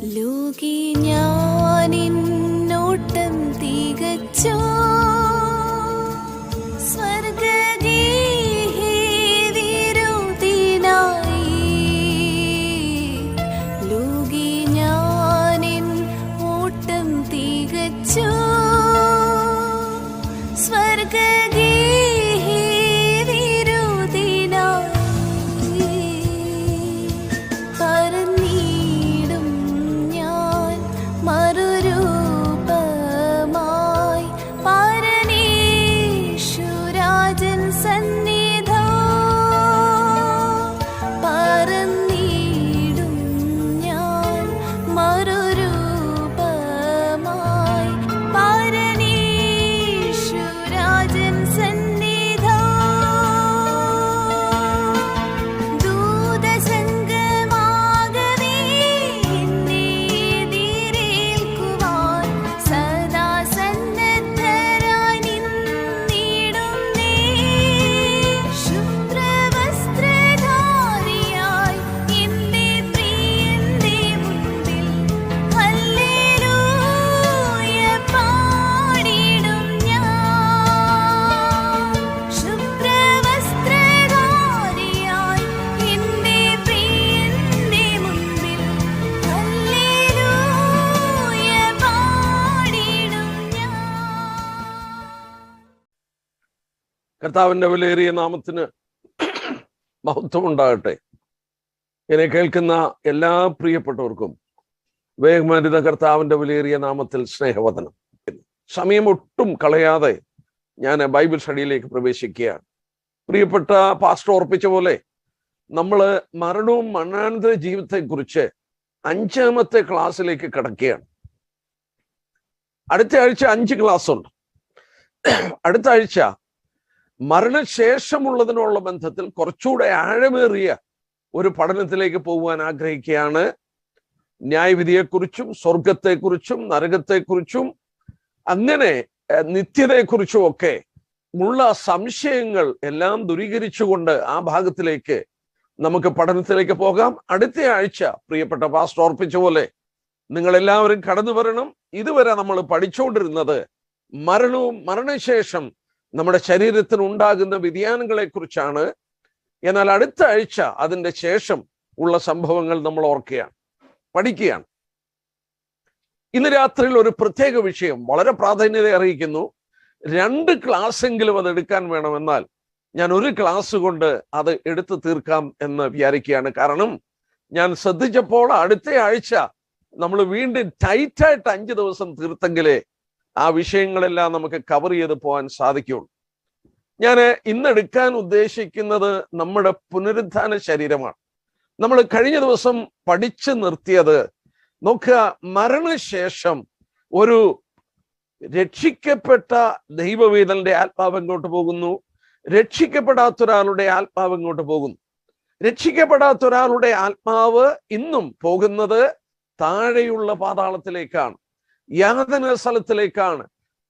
ലോകി ഞാനിന്നോട്ടം തികച്ചോ കർത്താവിന്റെ വിലയേറിയ നാമത്തിന് മഹത്വം ഉണ്ടാകട്ടെ. എന്നെ കേൾക്കുന്ന എല്ലാ പ്രിയപ്പെട്ടവർക്കും വേഗമരുത കർത്താവിന്റെ വിലയേറിയ നാമത്തിൽ സ്നേഹവദനം. സമയം ഒട്ടും കളയാതെ ഞാൻ ബൈബിൾ സ്റ്റഡിയിലേക്ക് പ്രവേശിക്കുകയാണ്. പ്രിയപ്പെട്ട പാസ്റ്റർ ഓർപ്പിച്ച പോലെ നമ്മൾ മരണവും മരണാനന്തര ജീവിതത്തെക്കുറിച്ച് 5ാമത്തെ ക്ലാസ്സിലേക്ക് കടക്കുകയാണ്. അടുത്ത ആഴ്ച 5 ക്ലാസ് ഉണ്ട്. അടുത്ത ആഴ്ച മരണശേഷമുള്ളതിനുള്ള ബന്ധത്തിൽ കുറച്ചുകൂടെ ആഴമേറിയ ഒരു പഠനത്തിലേക്ക് പോകുവാൻ ആഗ്രഹിക്കുകയാണ്. ന്യായവിധിയെക്കുറിച്ചും സ്വർഗത്തെക്കുറിച്ചും നരകത്തെക്കുറിച്ചും അങ്ങനെ നിത്യതയെക്കുറിച്ചും ഒക്കെ ഉള്ള സംശയങ്ങൾ എല്ലാം ദൂരീകരിച്ചുകൊണ്ട് ആ ഭാഗത്തിലേക്ക് നമുക്ക് പഠനത്തിലേക്ക് പോകാം. അടുത്ത ആഴ്ച പ്രിയപ്പെട്ട പാസ്റ്റർ ഓർപ്പിച്ച പോലെ നിങ്ങളെല്ലാവരും കടന്നു വരണം. ഇതുവരെ നമ്മൾ പഠിച്ചുകൊണ്ടിരുന്നത് മരണവും മരണശേഷം നമ്മുടെ ശരീരത്തിന് ഉണ്ടാകുന്ന വ്യതിയാനങ്ങളെ കുറിച്ചാണ്. എന്നാൽ അടുത്ത ആഴ്ച അതിൻ്റെ ശേഷം ഉള്ള സംഭവങ്ങൾ നമ്മൾ ഓർക്കുകയാണ്, പഠിക്കുകയാണ്. ഇന്ന് രാത്രിയിൽ ഒരു പ്രത്യേക വിഷയം വളരെ പ്രാധാന്യത അറിയിക്കുന്നു. 2 ക്ലാസ്സെങ്കിലും അത് എടുക്കാൻ വേണമെന്നാൽ ഞാൻ 1 ക്ലാസ് കൊണ്ട് അത് എടുത്തു തീർക്കാം എന്ന് വിചാരിക്കുകയാണ്. കാരണം ഞാൻ ശ്രദ്ധിച്ചപ്പോൾ അടുത്ത ആഴ്ച നമ്മൾ വീണ്ടും ടൈറ്റായിട്ട് 5 ദിവസം തീർത്തെങ്കിലേ ആ വിഷയങ്ങളെല്ലാം നമുക്ക് കവർ ചെയ്ത് പോകാൻ സാധിക്കുള്ളൂ. ഞാൻ ഇന്നെടുക്കാൻ ഉദ്ദേശിക്കുന്നത് നമ്മുടെ പുനരുത്ഥാന ശരീരമാണ്. നമ്മൾ കഴിഞ്ഞ ദിവസം പഠിച്ചു നിർത്തിയത് നോക്കുക, മരണശേഷം ഒരു രക്ഷിക്കപ്പെട്ട ദൈവവേദന്റെ ആത്മാവ് എങ്ങോട്ട് പോകുന്നു, രക്ഷിക്കപ്പെടാത്ത ഒരാളുടെ ആത്മാവ് എങ്ങോട്ട് പോകുന്നു. രക്ഷിക്കപ്പെടാത്ത ഒരാളുടെ ആത്മാവ് ഇന്നും പോകുന്നത് താഴെയുള്ള പാതാളത്തിലേക്കാണ്, യാതന സ്ഥലത്തിലേക്കാണ്,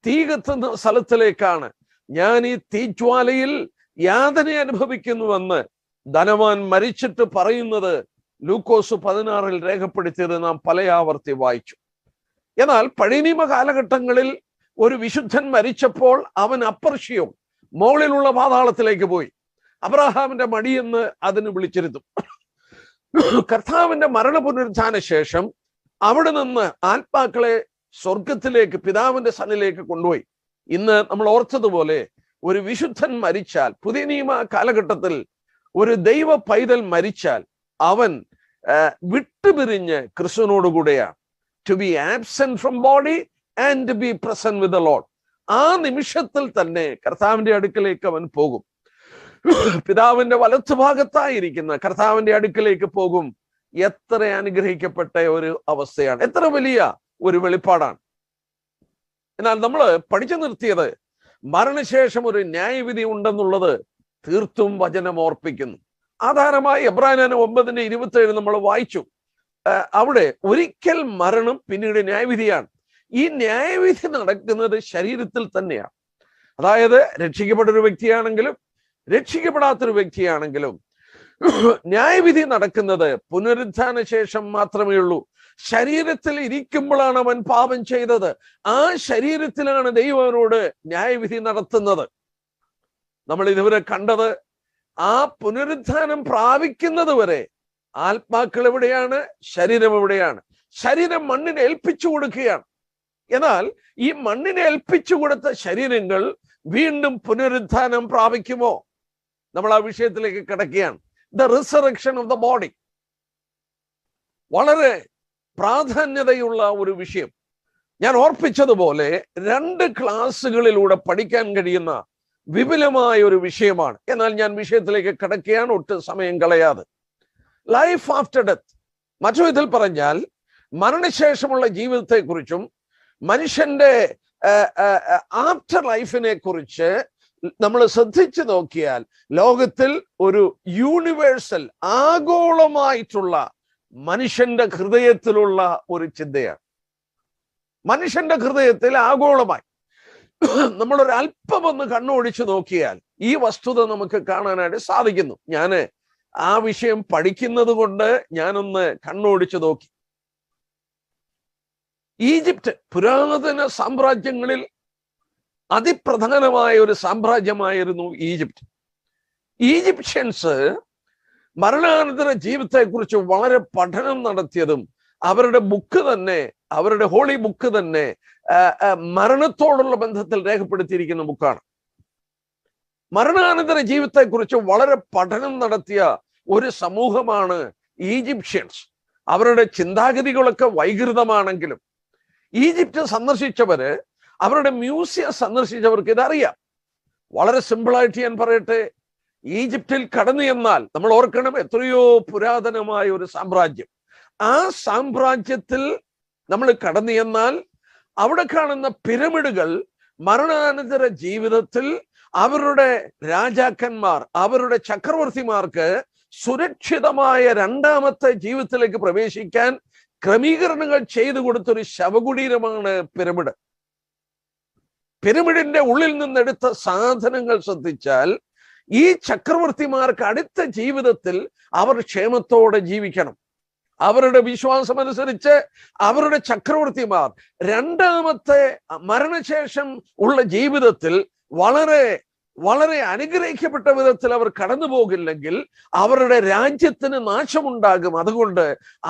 തീ കത്തുന്ന സ്ഥലത്തിലേക്കാണ്. ഞാൻ ഈ തീജ്വാലയിൽ യാതന അനുഭവിക്കുന്നുവെന്ന് ധനവാൻ മരിച്ചിട്ട് പറയുന്നത് ലൂക്കോസ് 16 രേഖപ്പെടുത്തിയത് നാം പല ആവർത്തി വായിച്ചു. എന്നാൽ പഴയ നിയമ കാലഘട്ടങ്ങളിൽ ഒരു വിശുദ്ധൻ മരിച്ചപ്പോൾ അവൻ അപ്പർഷ്യം മുകളിലുള്ള പാതാളത്തിലേക്ക് പോയി. അബ്രഹാമിന്റെ മടിയെന്ന് അതിന് വിളിച്ചിരുന്നു. കർത്താവിന്റെ മരണ പുനരുത്ഥാന ശേഷം അവിടെ നിന്ന് ആത്മാക്കളെ സ്വർഗത്തിലേക്ക് പിതാവിന്റെ സന്നിധിയിലേക്ക് കൊണ്ടുപോയി. ഇന്ന് നമ്മൾ ഓർത്തതുപോലെ ഒരു വിശുദ്ധൻ മരിച്ചാൽ, പുതിയ നിയമ കാലഘട്ടത്തിൽ ഒരു ദൈവ പൈതൽ മരിച്ചാൽ അവൻ വിട്ടുപിരിഞ്ഞ് ക്രിസ്തുവിനോടുകൂടെയാണ്. To be absent from body and to be present with the Lord. ആ നിമിഷത്തിൽ തന്നെ കർത്താവിന്റെ അടുക്കലേക്ക് അവൻ പോകും. പിതാവിന്റെ വലത്തുഭാഗത്തായിരിക്കുന്ന കർത്താവിന്റെ അടുക്കലേക്ക് പോകും. എത്ര അനുഗ്രഹിക്കപ്പെട്ട ഒരു അവസ്ഥയാണ്, എത്ര വലിയ ഒരു വെളിപ്പാടാണ്. എന്നാൽ നമ്മൾ പഠിച്ചു നിർത്തിയത് മരണശേഷം ഒരു ന്യായവിധി ഉണ്ടെന്നുള്ളത് തീർത്തും വചനം ഓർപ്പിക്കുന്നു. ആധാരമായി എബ്രായർ 9:27 നമ്മൾ വായിച്ചു. അവിടെ ഒരിക്കൽ മരണം, പിന്നീട് ന്യായവിധിയാണ്. ഈ ന്യായവിധി നടക്കുന്നത് ശരീരത്തിൽ തന്നെയാണ്. അതായത് രക്ഷിക്കപ്പെട്ടൊരു വ്യക്തിയാണെങ്കിലും രക്ഷിക്കപ്പെടാത്തൊരു വ്യക്തിയാണെങ്കിലും ന്യായവിധി നടക്കുന്നത് പുനരുത്ഥാന ശേഷം മാത്രമേ ഉള്ളൂ. ശരീരത്തിൽ ഇരിക്കുമ്പോഴാണ് അവൻ പാപം ചെയ്തത്. ആ ശരീരത്തിലാണ് ദൈവം അവനോട് ന്യായവിധി നടത്തുന്നത്. നമ്മൾ ഇതുവരെ കണ്ടത് ആ പുനരുത്ഥാനം പ്രാപിക്കുന്നത് വരെ ആത്മാക്കൾ എവിടെയാണ്, ശരീരം എവിടെയാണ്? ശരീരം മണ്ണിനെ ഏൽപ്പിച്ചു കൊടുക്കുകയാണ്. എന്നാൽ ഈ മണ്ണിനെ ഏൽപ്പിച്ചു കൊടുത്ത ശരീരങ്ങൾ വീണ്ടും പുനരുത്ഥാനം പ്രാപിക്കുമോ? നമ്മൾ ആ വിഷയത്തിലേക്ക് കിടക്കുകയാണ്. The resurrection of the body വളരെ പ്രാധാന്യതയുള്ള ഒരു വിഷയം. ഞാൻ ഓർപ്പിച്ചതുപോലെ 2 ക്ലാസ്സുകളിലൂടെ പഠിക്കാൻ കഴിയുന്ന വിപുലമായ ഒരു വിഷയമാണ്. എന്നാൽ ഞാൻ വിഷയത്തിലേക്ക് കിടക്കുകയാണ്, ഒട്ടും സമയം കളയാതെ. ലൈഫ് ആഫ്റ്റർ ഡെത്ത്, മറ്റു വിധത്തിൽ പറഞ്ഞാൽ മരണശേഷമുള്ള ജീവിതത്തെക്കുറിച്ചും മനുഷ്യന്റെ ആഫ്റ്റർ ലൈഫിനെ കുറിച്ച് നമ്മൾ ശ്രദ്ധിച്ചു നോക്കിയാൽ ലോകത്തിൽ ഒരു യൂണിവേഴ്സൽ, ആഗോളമായിട്ടുള്ള മനുഷ്യന്റെ ഹൃദയത്തിലുള്ള ഒരു ചിന്തയാണ്. മനുഷ്യന്റെ ഹൃദയത്തിൽ ആഗോളമായി നമ്മളൊരു അല്പം ഒന്ന് കണ്ണോടിച്ചു നോക്കിയാൽ ഈ വസ്തുത നമുക്ക് കാണാനായിട്ട് സാധിക്കുന്നു. ഞാൻ ആ വിഷയം പഠിക്കുന്നത് കൊണ്ട് ഞാനൊന്ന് കണ്ണോടിച്ചു നോക്കി. ഈജിപ്റ്റ് പുരാതന സാമ്രാജ്യങ്ങളിൽ അതിപ്രധാനമായ ഒരു സാമ്രാജ്യമായിരുന്നു ഈജിപ്റ്റ്. ഈജിപ്ഷ്യൻസ് മരണാനന്തര ജീവിതത്തെക്കുറിച്ച് വളരെ പഠനം നടത്തിയതും അവരുടെ ബുക്ക് തന്നെ, അവരുടെ ഹോളി ബുക്ക് തന്നെ മരണത്തോടുള്ള ബന്ധത്തിൽ രേഖപ്പെടുത്തിയിരിക്കുന്ന ബുക്കാണ്. മരണാനന്തര ജീവിതത്തെക്കുറിച്ച് വളരെ പഠനം നടത്തിയ ഒരു സമൂഹമാണ് ഈജിപ്ഷ്യൻസ്. അവരുടെ ചിന്താഗതികളൊക്കെ വൈകൃതമാണെങ്കിലും ഈജിപ്റ്റ് സന്ദർശിച്ചവര്, അവരുടെ മ്യൂസിയം സന്ദർശിച്ചവർക്ക് ഇതറിയാം. വളരെ സിമ്പിളായിട്ട് ഞാൻ പറയട്ടെ, ഈജിപ്തിൽ കടന്നു ചെന്നാൽ നമ്മൾ ഓർക്കണം, എത്രയോ പുരാതനമായ ഒരു സാമ്രാജ്യം. ആ സാമ്രാജ്യത്തിൽ നമ്മൾ കടന്നു ചെന്നാൽ അവിടെ കാണുന്ന പിരമിഡുകൾ മരണാനന്തര ജീവിതത്തിൽ അവരുടെ രാജാക്കന്മാർ, അവരുടെ ചക്രവർത്തിമാർക്ക് സുരക്ഷിതമായ രണ്ടാമത്തെ ജീവിതത്തിലേക്ക് പ്രവേശിക്കാൻ ക്രമീകരണങ്ങൾ ചെയ്തു കൊടുത്തൊരു ശവകുടീരമാണ് പിരമിഡ്. പിരമിഡിന്റെ ഉള്ളിൽ നിന്നെടുത്ത സാധനങ്ങൾ ശ്രദ്ധിച്ചാൽ ഈ ചക്രവർത്തിമാർക്ക് അടുത്ത ജീവിതത്തിൽ അവർ ക്ഷേമത്തോടെ ജീവിക്കണം. അവരുടെ വിശ്വാസം അനുസരിച്ച് അവരുടെ ചക്രവർത്തിമാർ രണ്ടാമത്തെ മരണശേഷം ഉള്ള ജീവിതത്തിൽ വളരെ വളരെ അനുഗ്രഹിക്കപ്പെട്ട വിധത്തിൽ അവർ കടന്നു പോകില്ലെങ്കിൽ അവരുടെ രാജ്യത്തിന് നാശമുണ്ടാകും. അതുകൊണ്ട്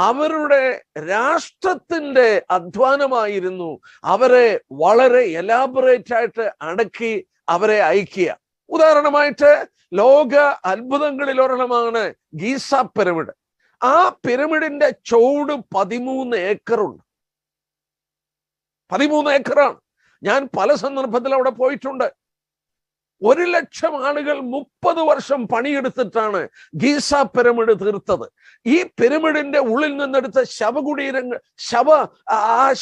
അവരുടെ രാഷ്ട്രത്തിന്റെ അധ്വാനമായിരുന്നു അവരെ വളരെ എലാബറേറ്റ് ആയിട്ട് അടക്കി അവരെ അയക്കുക. ഉദാഹരണമായിട്ട് ലോക അത്ഭുതങ്ങളിൽ ഒരെണ്ണമാണ് ഗീസ പിരമിഡ്. ആ പിരമിഡിന്റെ ചുവട് 13 ഏക്കറുണ്ട്. 13 ഏക്കറാണ്. ഞാൻ പല സന്ദർഭത്തിൽ അവിടെ പോയിട്ടുണ്ട്. 1,00,000 ആളുകൾ 30 വർഷം പണിയെടുത്തിട്ടാണ് ഗീസ പിരമിഡ് തീർത്തത്. ഈ പിരമിഡിന്റെ ഉള്ളിൽ നിന്നെടുത്ത ശവകുടീരങ്ങൾ,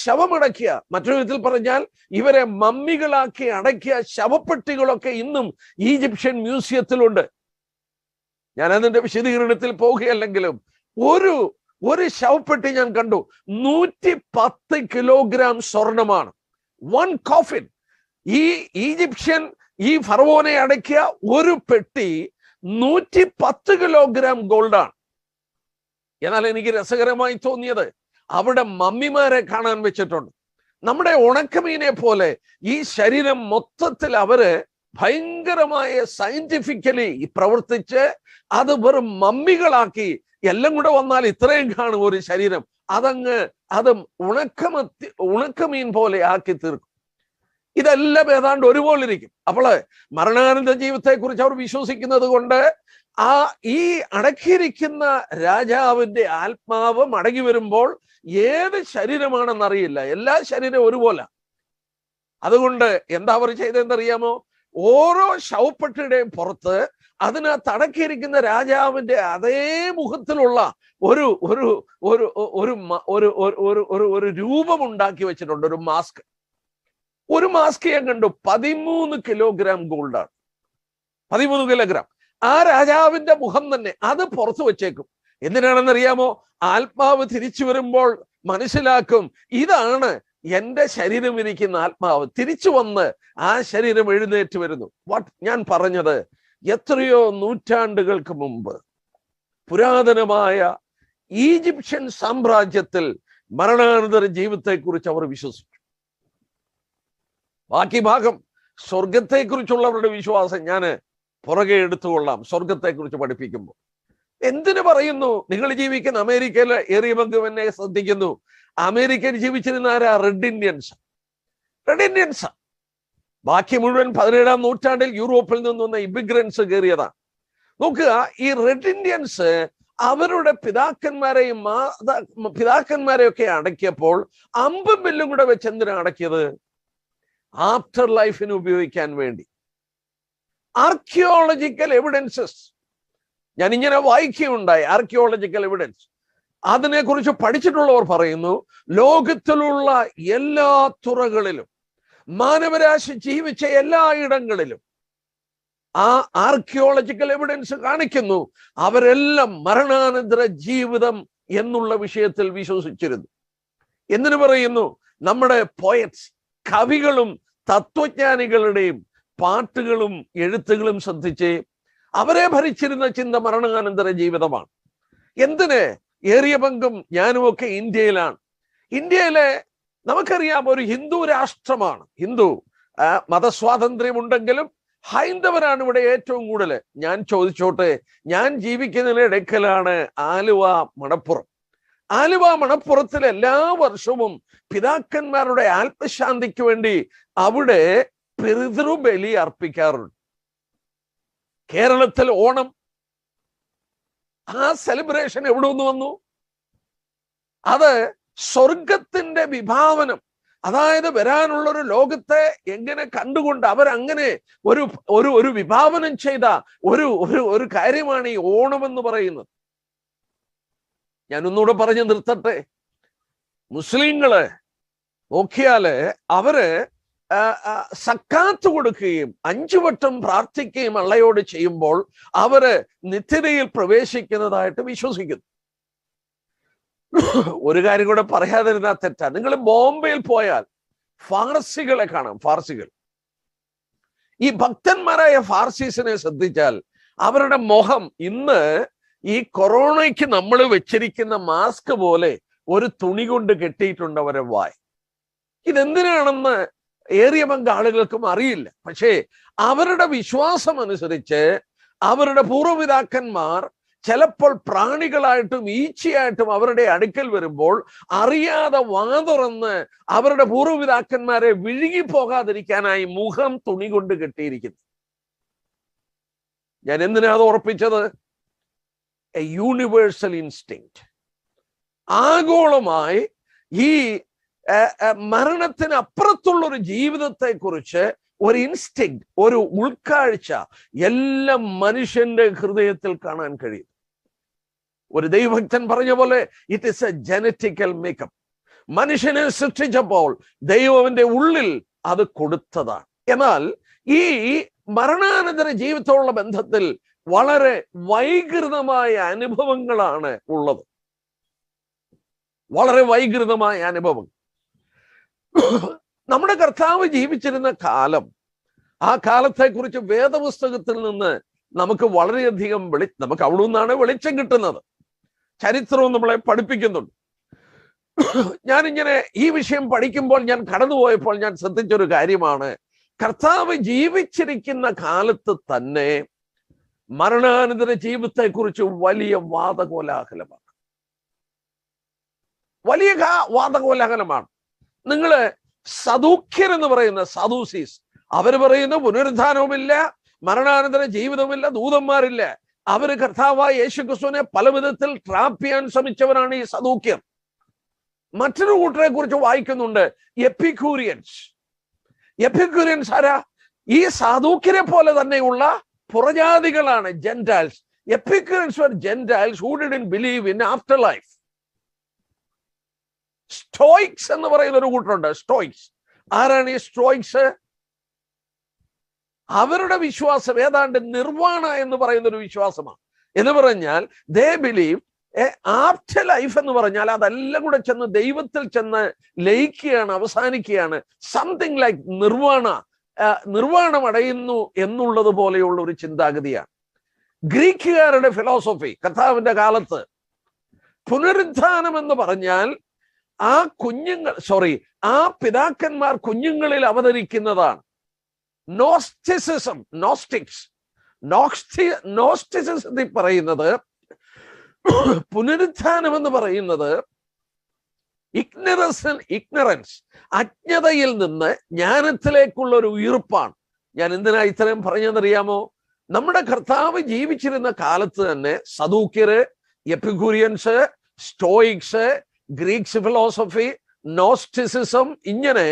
ശവമടക്കിയ, മറ്റൊരു വിധത്തിൽ പറഞ്ഞാൽ ഇവരെ മമ്മികളാക്കി അടക്കിയ ശവപ്പെട്ടികളൊക്കെ ഇന്നും ഈജിപ്ഷ്യൻ മ്യൂസിയത്തിലുണ്ട്. ഞാൻ അതിന്റെ വിശദീകരണത്തിൽ പോകുകയല്ലെങ്കിലും ഒരു ശവപ്പെട്ടി ഞാൻ കണ്ടു. 110 കിലോഗ്രാം സ്വർണമാണ്. 1 കോഫിൻ. ഈ ഈജിപ്ഷ്യൻ ഈ ഫറവോനെ അടക്കിയ ഒരു പെട്ടി 110 കിലോഗ്രാം ഗോൾഡാണ്. എന്നാൽ എനിക്ക് രസകരമായി തോന്നിയത് അവിടെ മമ്മിമാരെ കാണാൻ വെച്ചിട്ടുണ്ട്. നമ്മുടെ ഉണക്കമീനെ പോലെ ഈ ശരീരം മൊത്തത്തിൽ അവര് ഭയങ്കരമായ സയന്റിഫിക്കലി പ്രവർത്തിച്ച് അത് വെറും മമ്മികളാക്കി, എല്ലാം കൂടെ വന്നാൽ ഇത്രയും കാണും ഒരു ശരീരം. അത് ഉണക്കമീൻ പോലെ ആക്കി തീർക്കും. ഇതെല്ലാം ഏതാണ്ട് ഒരുപോലെ ഇരിക്കും. അപ്പോൾ മരണാനന്തര ജീവിതത്തെ കുറിച്ച് അവർ വിശ്വസിക്കുന്നത് കൊണ്ട് ഈ അടക്കിയിരിക്കുന്ന രാജാവിന്റെ ആത്മാവ് മടങ്ങി വരുമ്പോൾ ഏത് ശരീരമാണെന്നറിയില്ല, എല്ലാ ശരീരവും ഒരുപോലെ. അതുകൊണ്ട് എന്താ അവർ ചെയ്തതെന്നറിയാമോ? ഓരോ ശവപ്പെട്ടിയുടെയും പുറത്ത് അതിനകത്ത് അടക്കിയിരിക്കുന്ന രാജാവിന്റെ അതേ മുഖത്തിലുള്ള ഒരു ഒരു ഒരു ഒരു രൂപം ഉണ്ടാക്കി വെച്ചിട്ടുണ്ട്, ഒരു മാസ്ക്. ഒരു മാസ്ക് ഞാൻ കണ്ടു, 13 കിലോഗ്രാം ഗോൾഡാണ്. 13 കിലോഗ്രാം. ആ രാജാവിന്റെ മുഖം തന്നെ അത് പുറത്തു വെച്ചേക്കും. എന്തിനാണെന്നറിയാമോ? ആത്മാവ് തിരിച്ചു വരുമ്പോൾ മനസ്സിലാക്കും, ഇതാണ് എന്റെ ശരീരം ഇരിക്കുന്ന ആത്മാവ്. തിരിച്ചു വന്ന് ആ ശരീരം എഴുന്നേറ്റ് വരുന്നു. ഞാൻ പറഞ്ഞത് എത്രയോ നൂറ്റാണ്ടുകൾക്ക് മുമ്പ് പുരാതനമായ ഈജിപ്ഷ്യൻ സാമ്രാജ്യത്തിൽ മരണാനന്തര ജീവിതത്തെക്കുറിച്ച് അവർ വിശ്വസിച്ചു. ബാക്കി ഭാഗം സ്വർഗത്തെക്കുറിച്ചുള്ളവരുടെ വിശ്വാസം ഞാൻ പുറകെ എടുത്തുകൊള്ളാം സ്വർഗത്തെക്കുറിച്ച് പഠിപ്പിക്കുമ്പോൾ. എന്തിനു പറയുന്നു? നിങ്ങൾ ജീവിക്കുന്ന അമേരിക്കയിലെ ഏറിയ പങ്കും എന്നെ ശ്രദ്ധിക്കുന്നു. അമേരിക്കയിൽ ജീവിച്ചിരുന്ന ആരാ? Red Indians. ബാക്കി മുഴുവൻ 17-ാം നൂറ്റാണ്ടിൽ യൂറോപ്പിൽ നിന്ന് വന്ന ഇമിഗ്രൻസ് കയറിയതാണ്. നോക്കുക, ഈ റെഡ് ഇന്ത്യൻസ് അവരുടെ പിതാക്കന്മാരെയൊക്കെ അടക്കിയപ്പോൾ അമ്പും വില്ലും കൂടെ വെച്ച് എന്തിനാണ് അടക്കിയത്? ആഫ്റ്റർ ലൈഫിന് ഉപയോഗിക്കാൻ വേണ്ടി. ആർക്കിയോളജിക്കൽ എവിഡൻസസ് ഞാൻ ഇങ്ങനെ വായിക്കുകയുണ്ടായി. ആർക്കിയോളജിക്കൽ എവിഡൻസ് അതിനെക്കുറിച്ച് പഠിച്ചിട്ടുള്ളവർ പറയുന്നു, ലോകത്തിലുള്ള എല്ലാ തുറകളിലും മാനവരാശി ജീവിച്ച എല്ലായിടങ്ങളിലും ആ ആർക്കിയോളജിക്കൽ എവിഡൻസ് കാണിക്കുന്നു അവരെല്ലാം മരണാനന്തര ജീവിതം എന്നുള്ള വിഷയത്തിൽ വിശ്വസിച്ചിരുന്നു. എന്തിനു പറയുന്നു? നമ്മുടെ പോയറ്റ്സ്, കവികളും തത്വജ്ഞാനികളുടെയും പാട്ടുകളും എഴുത്തുകളും ശ്രദ്ധിച്ച് അവരെ ഭരിച്ചിരുന്ന ചിന്ത മരണാനന്തര ജീവിതമാണ്. എന്തിന്? ഏറിയ പങ്കും ഞാനുമൊക്കെ ഇന്ത്യയിലാണ്. ഇന്ത്യയിലെ നമുക്കറിയാം ഒരു ഹിന്ദു രാഷ്ട്രമാണ്. ഹിന്ദു മതസ്വാതന്ത്ര്യമുണ്ടെങ്കിലും ഹൈന്ദവരാണ് ഇവിടെ ഏറ്റവും കൂടുതൽ. ഞാൻ ചോദിച്ചോട്ടെ, ഞാൻ ജീവിക്കുന്നതിനിടയ്ക്കലാണ് ആലുവ മണപ്പുറം. ആലുവ മണപ്പുറത്തിൽ എല്ലാ വർഷവും പിതാക്കന്മാരുടെ ആത്മശാന്തിക്ക് വേണ്ടി അവിടെ പിതൃബലി അർപ്പിക്കാറുണ്ട്. കേരളത്തിൽ ഓണം, ആ സെലിബ്രേഷൻ എവിടെ നിന്ന് വന്നു? അത് സ്വർഗത്തിന്റെ വിഭാവനം, അതായത് വരാനുള്ള ഒരു ലോകത്തെ എങ്ങനെ കണ്ടുകൊണ്ട് അവരങ്ങനെ ഒരു വിഭാവനം ചെയ്ത ഒരു കാര്യമാണ് ഈ ഓണം എന്ന് പറയുന്നത്. ഞാൻ ഒന്നുകൂടെ പറഞ്ഞു നിർത്തട്ടെ. മുസ്ലിങ്ങള് നോക്കിയാല് അവര് സക്കാത്ത് കൊടുക്കുകയും 5 വട്ടം പ്രാർത്ഥിക്കുകയും അള്ളയോട് ചെയ്യുമ്പോൾ അവര് നിത്യതയിൽ പ്രവേശിക്കുന്നതായിട്ട് വിശ്വസിക്കുന്നു. ഒരു കാര്യം കൂടെ പറയാതിരുന്നാ തെറ്റാ. നിങ്ങൾ ബോംബെയിൽ പോയാൽ ഫാർസികളെ കാണാം. ഫാർസികൾ, ഈ ഭക്തന്മാരായ ഫാർസീസിനെ ശ്രദ്ധിച്ചാൽ അവരുടെ മുഖം ഇന്ന് ഈ കൊറോണയ്ക്ക് നമ്മൾ വെച്ചിരിക്കുന്ന മാസ്ക് പോലെ ഒരു തുണി കൊണ്ട് കെട്ടിയിട്ടുണ്ട് അവരെ വായ്. ഇതെന്തിനാണെന്ന് ഏറിയ പങ്ക് ആളുകൾക്കും അറിയില്ല. പക്ഷേ അവരുടെ വിശ്വാസം അനുസരിച്ച് അവരുടെ പൂർവ്വപിതാക്കന്മാർ ചിലപ്പോൾ പ്രാണികളായിട്ടും ഈച്ചയായിട്ടും അവരുടെ അടുക്കൽ വരുമ്പോൾ അറിയാതെ വാതുറന്ന് അവരുടെ പൂർവ്വപിതാക്കന്മാരെ വിഴുകി പോകാതിരിക്കാനായി മുഖം തുണി കൊണ്ട് കെട്ടിയിരിക്കുന്നു. ഞാൻ എന്തിനാ അത് ഉറപ്പിച്ചത്? A universal instinct. ആഗോളമായി ഈ മരണത്തിന് അപ്പുറത്തുള്ള ഒരു ജീവിതത്തെ കുറിച്ച് ഒരു ഇൻസ്റ്റിങ്ക്റ്റ്, ഒരു ഉൾക്കാഴ്ച എല്ലാ മനുഷ്യന്റെ ഹൃദയത്തിൽ കാണാൻ കഴിയും. ഒരു ദൈവഭക്തൻ പറഞ്ഞ പോലെ it is A genetical makeup. മനുഷ്യനെ സൃഷ്ടിച്ചപ്പോൾ ദൈവത്തിന്റെ ഉള്ളിൽ അത് കൊടുത്തതാണ്. എന്നാൽ ഈ മരണാനന്തര ജീവിതത്തോടുള്ള ബന്ധത്തിൽ വളരെ വൈകൃതമായ അനുഭവങ്ങളാണ് ഉള്ളത്. വളരെ വൈകൃതമായ അനുഭവം. നമ്മുടെ കർത്താവ് ജീവിച്ചിരുന്ന കാലം, ആ കാലത്തെക്കുറിച്ച് വേദപുസ്തകത്തിൽ നിന്ന് നമുക്ക് വളരെയധികം നമുക്ക് അവിടെ നിന്നാണ് വെളിച്ചം കിട്ടുന്നത്. ചരിത്രവും നമ്മളെ പഠിപ്പിക്കുന്നുണ്ട്. ഞാനിങ്ങനെ ഈ വിഷയം പഠിക്കുമ്പോൾ ഞാൻ കടന്നുപോയപ്പോൾ ഞാൻ ശ്രദ്ധിച്ചൊരു കാര്യമാണ്, കർത്താവ് ജീവിച്ചിരിക്കുന്ന കാലത്ത് തന്നെ മരണാനന്തര ജീവിതത്തെക്കുറിച്ച് വലിയ വാദകോലാഹലമാണ്. വലിയ വാദകോലാഹലമാണ്. നിങ്ങള് സദൂക്യരെന്ന് പറയുന്ന സദൂസീസ്, അവര് പറയുന്ന പുനരുദ്ധാനവുമില്ല, മരണാനന്തര ജീവിതവുമില്ല, ദൂതന്മാരില്ല. അവര് കർത്താവായ യേശുക്രിസ്തുവിനെ പല വിധത്തിൽ ട്രാപ്പ് ചെയ്യാൻ ശ്രമിച്ചവരാണ് ഈ സദൂക്യർ. മറ്റൊരു കൂട്ടരെ കുറിച്ച് വായിക്കുന്നുണ്ട്, എപ്പിക്യൂരിയൻസ്. എപ്പിക്യൂരിയൻസ് ആരാ? ഈ സദൂക്യരെ പോലെ തന്നെയുള്ള പുറജാതികളാണ്, Gentiles. Epicureans were Gentiles who didn't believe in afterlife. Stoics എന്ന് പറയുന്ന ഒരു കൂട്ടരുണ്ട്, സ്റ്റോയിക്സ്. ആരാണ് ഈ സ്റ്റോയിക്സ്? അവരുടെ വിശ്വാസം ഏതാണ്ട് നിർവാണ എന്ന് പറയുന്ന ഒരു വിശ്വാസമാണ്. എന്ന് പറഞ്ഞാൽ ദേ ബിലീവ് ആഫ്റ്റർ ലൈഫ് എന്ന് പറഞ്ഞാൽ അതെല്ലാം കൂടെ ചെന്ന് ദൈവത്തിൽ ചെന്ന് ലയിക്കുകയാണ്, അവസാനിക്കുകയാണ്. സംതിങ് ലൈക്ക് നിർവാണം അടയുന്നു എന്നുള്ളത് പോലെയുള്ള ഒരു ചിന്താഗതിയാണ്. ഗ്രീക്കുകാരുടെ ഫിലോസഫി, കർത്താവിന്റെ കാലത്ത് പുനരുത്ഥാനം എന്ന് പറഞ്ഞാൽ ആ പിതാക്കന്മാർ കുഞ്ഞുങ്ങളിൽ അവതരിക്കുന്നതാണ്. നോസ്റ്റിസിസത്തിൽ പറയുന്നത് പുനരുത്ഥാനം എന്ന് പറയുന്നത് ഇഗ്നറൻസ്, അജ്ഞതയിൽ നിന്ന് ജ്ഞാനത്തിലേക്കുള്ള ഒരു ഉയർപ്പാണ്. ഞാൻ എന്തിനാ ഇത്രയും പറഞ്ഞതെന്നറിയാമോ? നമ്മുടെ കർത്താവ് ജീവിച്ചിരുന്ന കാലത്ത് തന്നെ സദൂക്യര്, Epicureans, stoics, Greeks philosophy, Gnosticism, ഇങ്ങനെ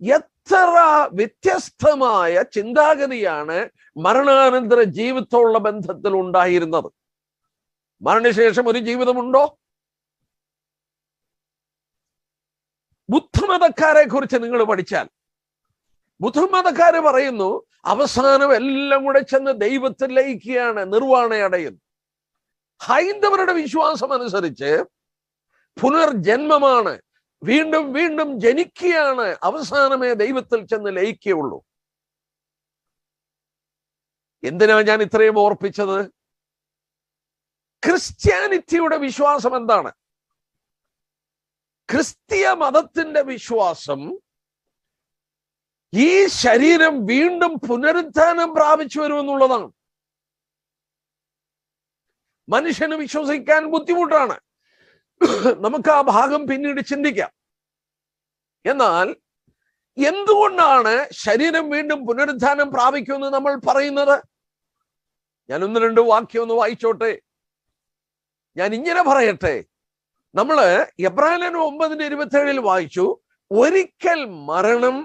എത്ര വ്യത്യസ്തമായ ചിന്താഗതിയാണ് മരണാനന്തര ജീവിതത്തോടുള്ള ബന്ധത്തിൽ ഉണ്ടായിരുന്നത്. മരണശേഷം ഒരു ജീവിതമുണ്ടോ? ബുദ്ധമതക്കാരെ കുറിച്ച് നിങ്ങൾ പഠിച്ചാൽ ബുദ്ധമതക്കാര് പറയുന്നു അവസാനം എല്ലാം കൂടെ ചെന്ന് ദൈവത്തിൽ ലയിക്കുകയാണ്, നിർവ്വാണ അടയുന്നു. ഹൈന്ദവരുടെ വിശ്വാസം അനുസരിച്ച് പുനർജന്മമാണ്, വീണ്ടും വീണ്ടും ജനിക്കുകയാണ്, അവസാനമേ ദൈവത്തിൽ ചെന്ന് ലയിക്കുകയുള്ളൂ. എന്തിനാ ഞാൻ ഇത്രയും ഓർപ്പിച്ചത്? ക്രിസ്ത്യാനിറ്റിയുടെ വിശ്വാസം എന്താണ്? ക്രിസ്തീയ മതത്തിന്റെ വിശ്വാസം ഈ ശരീരം വീണ്ടും പുനരുത്ഥാനം പ്രാപിച്ചു വരുമെന്നുള്ളതാണ്. മനുഷ്യന് വിശ്വസിക്കാൻ ബുദ്ധിമുട്ടാണ്. നമുക്ക് ആ ഭാഗം പിന്നീട് ചിന്തിക്കാം. എന്നാൽ എന്തുകൊണ്ടാണ് ശരീരം വീണ്ടും പുനരുത്ഥാനം പ്രാപിക്കുമെന്ന് നമ്മൾ പറയുന്നത്? ഞാൻ 1-2 വാക്യം ഒന്ന് വായിച്ചോട്ടെ. ഞാൻ ഇങ്ങനെ പറയട്ടെ. നമ്മള് എബ്രായർ 9:27 വായിച്ചു, ഒരിക്കൽ മരണം,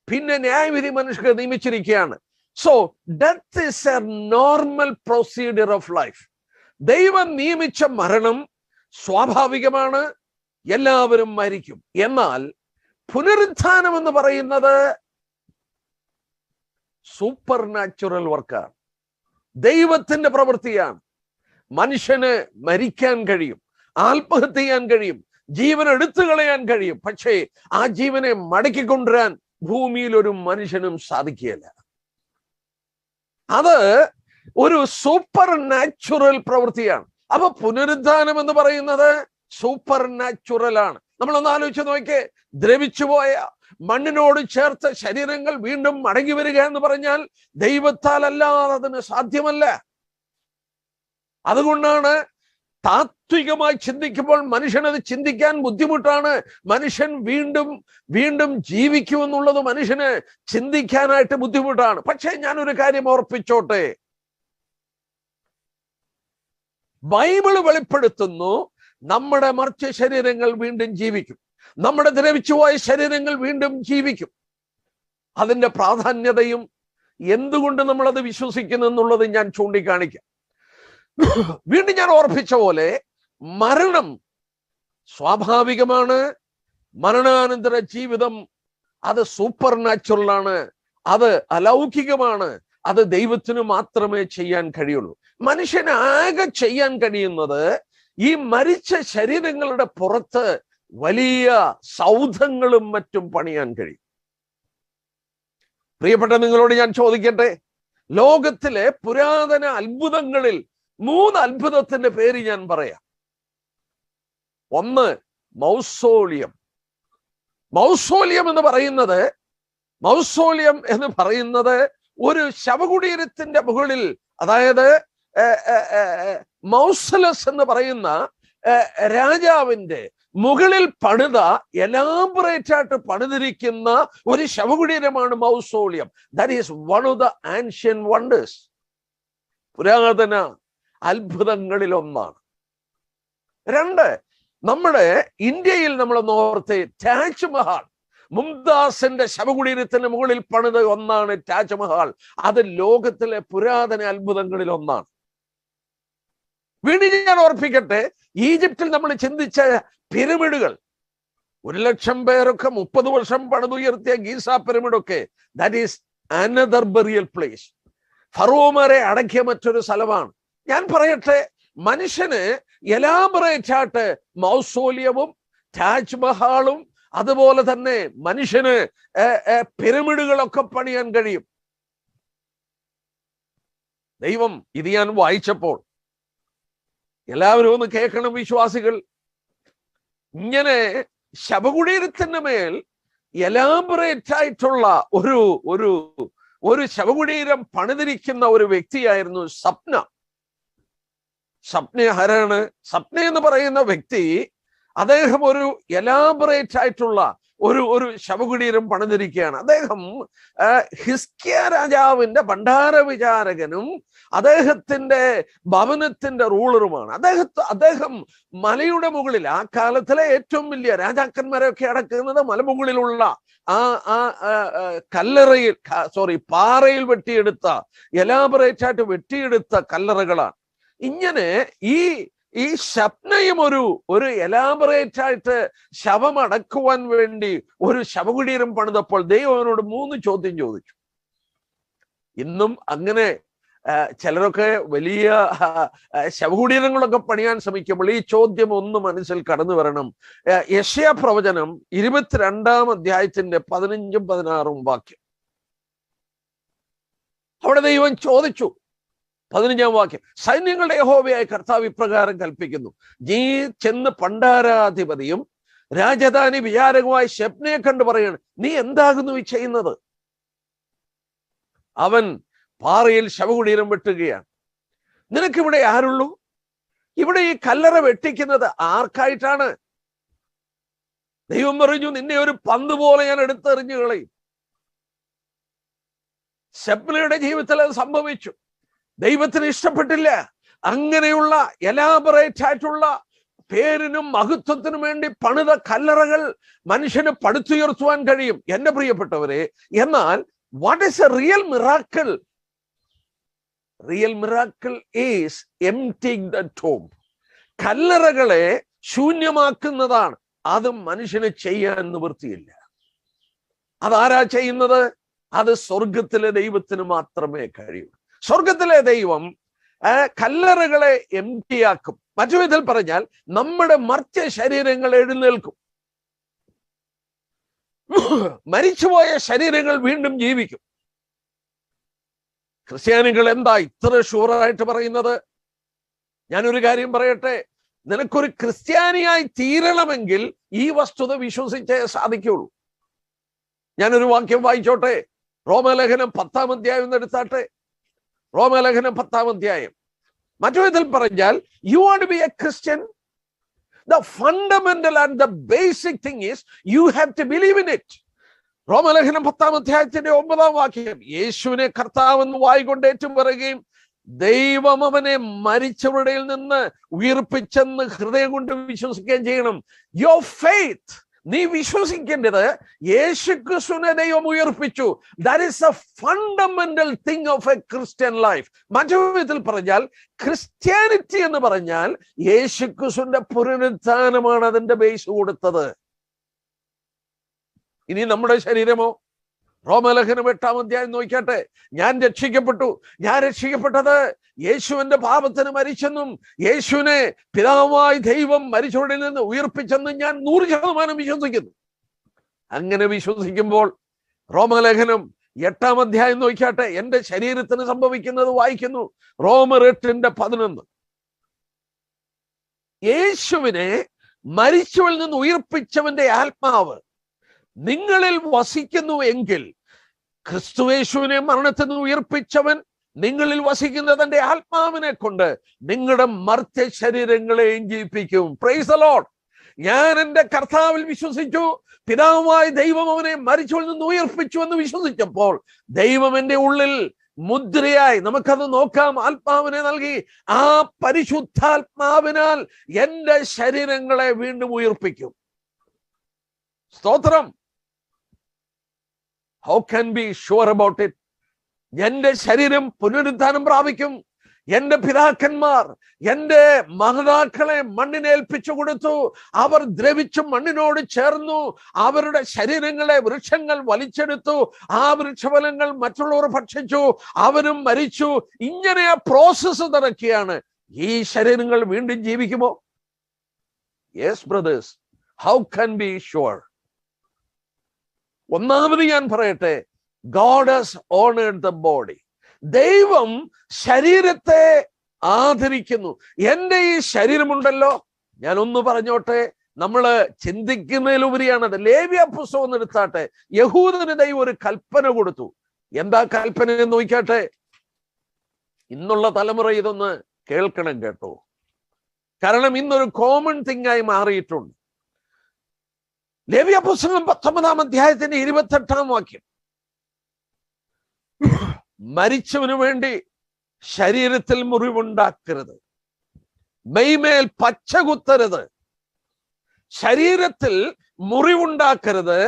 പിന്നെ ന്യായവിധി മനുഷ്യർക്ക് നിയമിച്ചിരിക്കുകയാണ്. So death is a normal procedure of life. ദൈവം നിയമിച്ച മരണം സ്വാഭാവികമാണ്, എല്ലാവരും മരിക്കും. എന്നാൽ പുനരുത്ഥാനം എന്ന് പറയുന്നത് സൂപ്പർ നാച്ചുറൽ വർക്കാണ്, ദൈവത്തിന്റെ പ്രവൃത്തിയാണ്. മനുഷ്യന് മരിക്കാൻ കഴിയും, ആത്മഹത്യ ചെയ്യാൻ കഴിയും, ജീവൻ എടുത്തു കളയാൻ കഴിയും. പക്ഷേ ആ ജീവനെ മടക്കിക്കൊണ്ടുവരാൻ ഭൂമിയിൽ ഒരു മനുഷ്യനും സാധിക്കുകയില്ല. അത് ഒരു സൂപ്പർ നാച്ചുറൽ പ്രവൃത്തിയാണ്. അപ്പൊ പുനരുത്ഥാനം എന്ന് പറയുന്നത് സൂപ്പർ നാച്ചുറൽ ആണ്. നമ്മളൊന്ന് ആലോചിച്ച് നോക്കിയേ. ദ്രവിച്ചുപോയ മണ്ണിനോട് ചേർത്ത ശരീരങ്ങൾ വീണ്ടും മടങ്ങി വരിക എന്ന് പറഞ്ഞാൽ ദൈവത്താൽ അല്ലാതെ അതിന് സാധ്യമല്ല. അതുകൊണ്ടാണ് താത്വികമായി ചിന്തിക്കുമ്പോൾ മനുഷ്യനത് ചിന്തിക്കാൻ ബുദ്ധിമുട്ടാണ്. മനുഷ്യൻ വീണ്ടും വീണ്ടും ജീവിക്കുമെന്നുള്ളത് മനുഷ്യന് ചിന്തിക്കാനായിട്ട് ബുദ്ധിമുട്ടാണ്. പക്ഷേ ഞാനൊരു കാര്യം ഓർപ്പിച്ചോട്ടെ, ബൈബിള് വെളിപ്പെടുത്തുന്നു നമ്മുടെ മർച്ച ശരീരങ്ങൾ വീണ്ടും ജീവിക്കും, നമ്മുടെ ദ്രവിച്ചുപോയ ശരീരങ്ങൾ വീണ്ടും ജീവിക്കും. അതിന്റെ പ്രാധാന്യതയും എന്തുകൊണ്ട് നമ്മളത് വിശ്വസിക്കുന്നു എന്നുള്ളത് ഞാൻ ചൂണ്ടിക്കാണിക്കാം. വീണ്ടും ഞാൻ ഓർപ്പിച്ച പോലെ മരണം സ്വാഭാവികമാണ്, മരണാനന്തര ജീവിതം അത് സൂപ്പർ നാച്ചുറൽ ആണ്, അത് അലൗകികമാണ്, അത് ദൈവത്തിന് മാത്രമേ ചെയ്യാൻ കഴിയുള്ളൂ. മനുഷ്യന് ആകെ ചെയ്യാൻ കഴിയുന്നത് ഈ മരിച്ച ശരീരങ്ങളുടെ പുറത്ത് വലിയ സൗധങ്ങളും മറ്റും പണിയാൻ കഴിയും. പ്രിയപ്പെട്ട നിങ്ങളോട് ഞാൻ ചോദിക്കട്ടെ, ലോകത്തിലെ പുരാതന അത്ഭുതങ്ങളിൽ 3 അത്ഭുതത്തിന്റെ പേര് ഞാൻ പറയാം. ഒന്ന് മൗസോളിയം. മൗസോളിയം എന്ന് പറയുന്നത് ഒരു ശവകുടീരത്തിന്റെ മുകളിൽ, അതായത് മൗസലസ് എന്ന് പറയുന്ന രാജാവിന്റെ മുകളിൽ പണിത എലാബറേറ്റ് ആയിട്ട് പണിതിരിക്കുന്ന ഒരു ശവകുടീരമാണ് mausoleum. That is one of the ancient wonders. പുരാതന അത്ഭുതങ്ങളിൽ ഒന്നാണ്. 2, നമ്മുടെ ഇന്ത്യയിൽ നമ്മൾ ഓർത്തെ താജ്മഹൽ, മുംതാസിന്റെ ശവകുടീരത്തിന് മുകളിൽ പണിത ഒന്നാണ് താജ്മഹൽ. അത് ലോകത്തിലെ പുരാതന അത്ഭുതങ്ങളിൽ ഒന്നാണ്. വീണ്ടും ഞാൻ ഓർപ്പിക്കട്ടെ, ഈജിപ്തിൽ നമ്മൾ ചിന്തിച്ച പിരമിഡുകൾ, 1,00,000 പേരൊക്കെ 30 വർഷം പണിതുയർത്തിയ ഗീസ പിരമിഡൊക്കെ, that is another burial place. ഫറോമാരെ അടക്കിയ മറ്റൊരു സ്ഥലമാണ്. ഞാൻ പറയട്ടെ, മനുഷ്യന് എലാബറേറ്റ് ആയിട്ട് മൗസോലിയവും താജ്മഹാളും അതുപോലെ തന്നെ മനുഷ്യന് പിരമിഡുകളൊക്കെ പണിയാൻ കഴിയും. ദൈവം ഇത് ഞാൻ വായിച്ചപ്പോൾ, എല്ലാവരും ഒന്ന് കേൾക്കണം വിശ്വാസികൾ, ഇങ്ങനെ ശവകുടീരത്തിന്റെ മേൽ എലാബറേറ്റ് ആയിട്ടുള്ള ഒരു ഒരു ഒരു ശവകുടീരം പണിതിരിക്കുന്ന ഒരു വ്യക്തിയായിരുന്നു സപ്ന. സപ്ന ആരാണ്? സപ്ന എന്ന് പറയുന്ന വ്യക്തി, അദ്ദേഹം ഒരു എലാബറേറ്റ് ആയിട്ടുള്ള ഒരു ശവകുടീരം പണിതിരിക്കുകയാണ്. അദ്ദേഹം ഹിസ്കിയ രാജാവിന്റെ ഭണ്ഡാര വിചാരകനും അദ്ദേഹത്തിന്റെ ഭവനത്തിന്റെ റൂളറുമാണ്. അദ്ദേഹം മലയുടെ മുകളിൽ, ആ കാലത്തിലെ ഏറ്റവും വലിയ രാജാക്കന്മാരൊക്കെ അടക്കുന്നത് മലമുകളിലുള്ള കല്ലറയിൽ, പാറയിൽ വെട്ടിയെടുത്ത, എലാബറേറ്റ് ആയിട്ട് വെട്ടിയെടുത്ത കല്ലറകളാണ്. ഇങ്ങനെ ഈ ശപ്നയും ഒരു എലാബറേറ്റ് ആയിട്ട് ശവം അടക്കുവാൻ വേണ്ടി ഒരു ശവകുടീരം പണിതപ്പോൾ ദൈവം അവനോട് 3 ചോദ്യം ചോദിച്ചു. ഇന്നും അങ്ങനെ ചിലരൊക്കെ വലിയ ശവകുടീരങ്ങളൊക്കെ പണിയാൻ ശ്രമിക്കുമ്പോൾ ഈ ചോദ്യം ഒന്ന് മനസ്സിൽ കടന്നു വരണം. യെശയ്യാ പ്രവചനം 22-ാം അധ്യായത്തിന്റെ 15-ഉം 16-ഉം വാക്യം. അവിടെ ദൈവം ചോദിച്ചു, 15-ാം വാക്യം, സൈന്യങ്ങളുടെ യഹോവയായ കർത്താവ് ഇപ്രകാരം കൽപ്പിക്കുന്നു, നീ ചെന്ന് ഭണ്ഡാരാധിപതിയും രാജധാനി വിചാരകമായ ശെബ്നയെ കണ്ടു പറയാണ്, നീ എന്താകുന്നു ഈ ചെയ്യുന്നത്? അവൻ പാറയിൽ ശവകുടീരം വെട്ടുകയാണ്. നിനക്കിവിടെ ആരുള്ളൂ? ഇവിടെ ഈ കല്ലറ വെട്ടിക്കുന്നത് ആർക്കായിട്ടാണ്? ദൈവം പറഞ്ഞു, നിന്നെ ഒരു പന്ത് പോലെ ഞാൻ എടുത്തെറിഞ്ഞു കളയും. ശെബ്നയുടെ ജീവിതത്തിൽ അത് സംഭവിച്ചു. ദൈവത്തിന് ഇഷ്ടപ്പെട്ടില്ല. അങ്ങനെയുള്ള എലാബറേറ്റ് ആയിട്ടുള്ള പേരിനും മഹത്വത്തിനും വേണ്ടി പണിത കല്ലറകൾ മനുഷ്യന് പടുത്തുയർത്തുവാൻ കഴിയും. എന്റെ പ്രിയപ്പെട്ടവരെ, എന്നാൽ what is a real miracle? Real miracle is emptying the tomb. കല്ലറകളെ ശൂന്യമാക്കുന്നതാണ്. അത് മനുഷ്യന് ചെയ്യാൻ നിവൃത്തിയില്ല. അതാരാ ചെയ്യുന്നത്? അത് സ്വർഗത്തിലെ ദൈവത്തിന് മാത്രമേ കഴിയൂ. സ്വർഗത്തിലെ ദൈവം കല്ലറകളെ എംപ്റ്റിയാക്കും. മറ്റു വിധത്തിൽ പറഞ്ഞാൽ നമ്മുടെ മർത്യ ശരീരങ്ങൾ എഴുന്നേൽക്കും. മരിച്ചുപോയ ശരീരങ്ങൾ വീണ്ടും ജീവിക്കും. ക്രിസ്ത്യാനികൾ എന്താ ഇത്ര ഷുവറായിട്ട് പറയുന്നത്? ഞാനൊരു കാര്യം പറയട്ടെ, നിനക്കൊരു ക്രിസ്ത്യാനിയായി തീരണമെങ്കിൽ ഈ വസ്തുത വിശ്വസിച്ചേ സാധിക്കുള്ളൂ. ഞാനൊരു വാക്യം വായിച്ചോട്ടെ. റോമാലേഖനം 10-ാം അധ്യായം എന്നെടുത്താട്ടെ. റോമാലേഖനം 10-ാം അധ്യായം. മറ്റു വിധത്തിൽ പറഞ്ഞാൽ, you want to be a Christian, the fundamental and the basic thing is you have to believe in it. റോമാലേഖനം 10-ാം അധ്യായത്തിന്റെ 9-ാം വാക്യം, യേശുവിനെ കർത്താവെന്ന് വായ്കൊണ്ട് ഏറ്റുപറയുകയും ദൈവം അവനെ മരിച്ചവരുടെ നിന്ന് ഉയർപ്പിച്ചെന്ന് ഹൃദയം കൊണ്ട് വിശ്വസിക്കുകയും ചെയ്യണം. Your faith, നീ വിശ്വസിക്കേണ്ടത് യേശുക്രിസ്തുവിനെ ദൈവം ഉയർപ്പിച്ചു. That is a fundamental thing of a Christian life. മറ്റു വിധത്തിൽ പറഞ്ഞാൽ, ക്രിസ്ത്യാനിറ്റി എന്ന് പറഞ്ഞാൽ യേശുക്രിസ്തുവിന്റെ പുനരുത്ഥാനമാണ് അതിന്റെ ബേസ് കൊടുത്തത്. ഇനി നമ്മുടെ ശരീരമോ? റോമാലേഖനം 8-ാം അധ്യായം നോക്കിയാട്ടെ. ഞാൻ രക്ഷിക്കപ്പെട്ടത് യേശുവിന്റെ പാപത്തിന് മരിച്ചെന്നും യേശുവിനെ പിതാവായ ദൈവം മരിച്ചവരിൽ നിന്ന് ഉയർപ്പിച്ചെന്നും ഞാൻ 100% വിശ്വസിക്കുന്നു. അങ്ങനെ വിശ്വസിക്കുമ്പോൾ റോമാലേഖനം 8-ാം അധ്യായം നോക്കിയാട്ടെ. എന്റെ ശരീരത്തിന് സംഭവിക്കുന്നത് വായിക്കുന്നു. റോമർ 8:11. യേശുവിനെ മരിച്ചവരിൽ നിന്ന് ഉയർപ്പിച്ചവന്റെ ആത്മാവ് നിങ്ങളിൽ വസിക്കുന്നു എങ്കിൽ, ക്രിസ്തുയേശുവിനെ മരണത്തിൽ നിന്ന് ഉയർപ്പിച്ചവൻ നിങ്ങളിൽ വസിക്കുന്ന തന്റെ ആത്മാവിനെ കൊണ്ട് നിങ്ങളുടെ മർത്യ ശരീരങ്ങളെയും ജീവിപ്പിക്കും. Praise the Lord. ഞാൻ എന്റെ കർത്താവിൽ വിശ്വസിച്ചു, പിതാവായ ദൈവം അവനെ മരിച്ചവരിൽ നിന്ന് ഉയർപ്പിച്ചു എന്ന് വിശ്വസിച്ചപ്പോൾ ദൈവം എന്റെ ഉള്ളിൽ മുദ്രയായി, നമുക്കത് നോക്കാം, ആത്മാവിനെ നൽകി. ആ പരിശുദ്ധാത്മാവിനാൽ എന്റെ ശരീരങ്ങളെ വീണ്ടും ഉയർപ്പിക്കും. സ്തോത്രം. How can be sure about it? എന്റെ ശരീരം പുനരുദ്ധാനം പ്രാപിക്കും. എന്റെ പിതാക്കന്മാർ എന്റെ മാതാക്കളെ മണ്ണിനേൽപ്പിച്ചു കൊടുത്തു. അവർ ദ്രവിച്ചു മണ്ണിനോട് ചേർന്നു. അവരുടെ ശരീരങ്ങളെ വൃക്ഷങ്ങൾ വലിച്ചെടുത്തു. ആ വൃക്ഷഫലങ്ങൾ മറ്റുള്ളവർ ഭക്ഷിച്ചു. അവരും മരിച്ചു. ഇങ്ങനെ ആ പ്രോസസ്സ് നടക്കുകയാണ്. ഈ ശരീരങ്ങൾ വീണ്ടും ജീവിക്കുമോ? Yes brothers. How can be sure? ഒന്നാമത് ഞാൻ പറയട്ടെ, God has honored the body. ദൈവം ശരീരത്തെ ആദരിക്കുന്നു. എൻ്റെ ഈ ശരീരമുണ്ടല്ലോ, ഞാൻ ഒന്ന് പറഞ്ഞോട്ടെ, നമ്മള് ചിന്തിക്കുന്നതിലുപരിയാണത്. ലേവ്യ പുസ്തകം ഒന്ന് എടുത്താട്ടെ. യഹൂദന് ദൈവം ഒരു കൽപ്പന കൊടുത്തു. എന്താ കൽപ്പന എന്ന് നോക്കിയാട്ടെ. ഇന്നുള്ള തലമുറ ഇതൊന്ന് കേൾക്കണം കേട്ടോ, കാരണം ഇന്നൊരു കോമൺ തിങ് ആയി മാറിയിട്ടുണ്ട്. ലേവ്യ പുസ്തകം 19-ാം അധ്യായത്തിന്റെ 28-ാം വാക്യം, മരിച്ചവന് വേണ്ടി ശരീരത്തിൽ മുറിവുണ്ടാക്കരുത്, മെയ്മേൽ പച്ച കുത്തരുത്. ശരീരത്തിൽ മുറിവുണ്ടാക്കരുത്,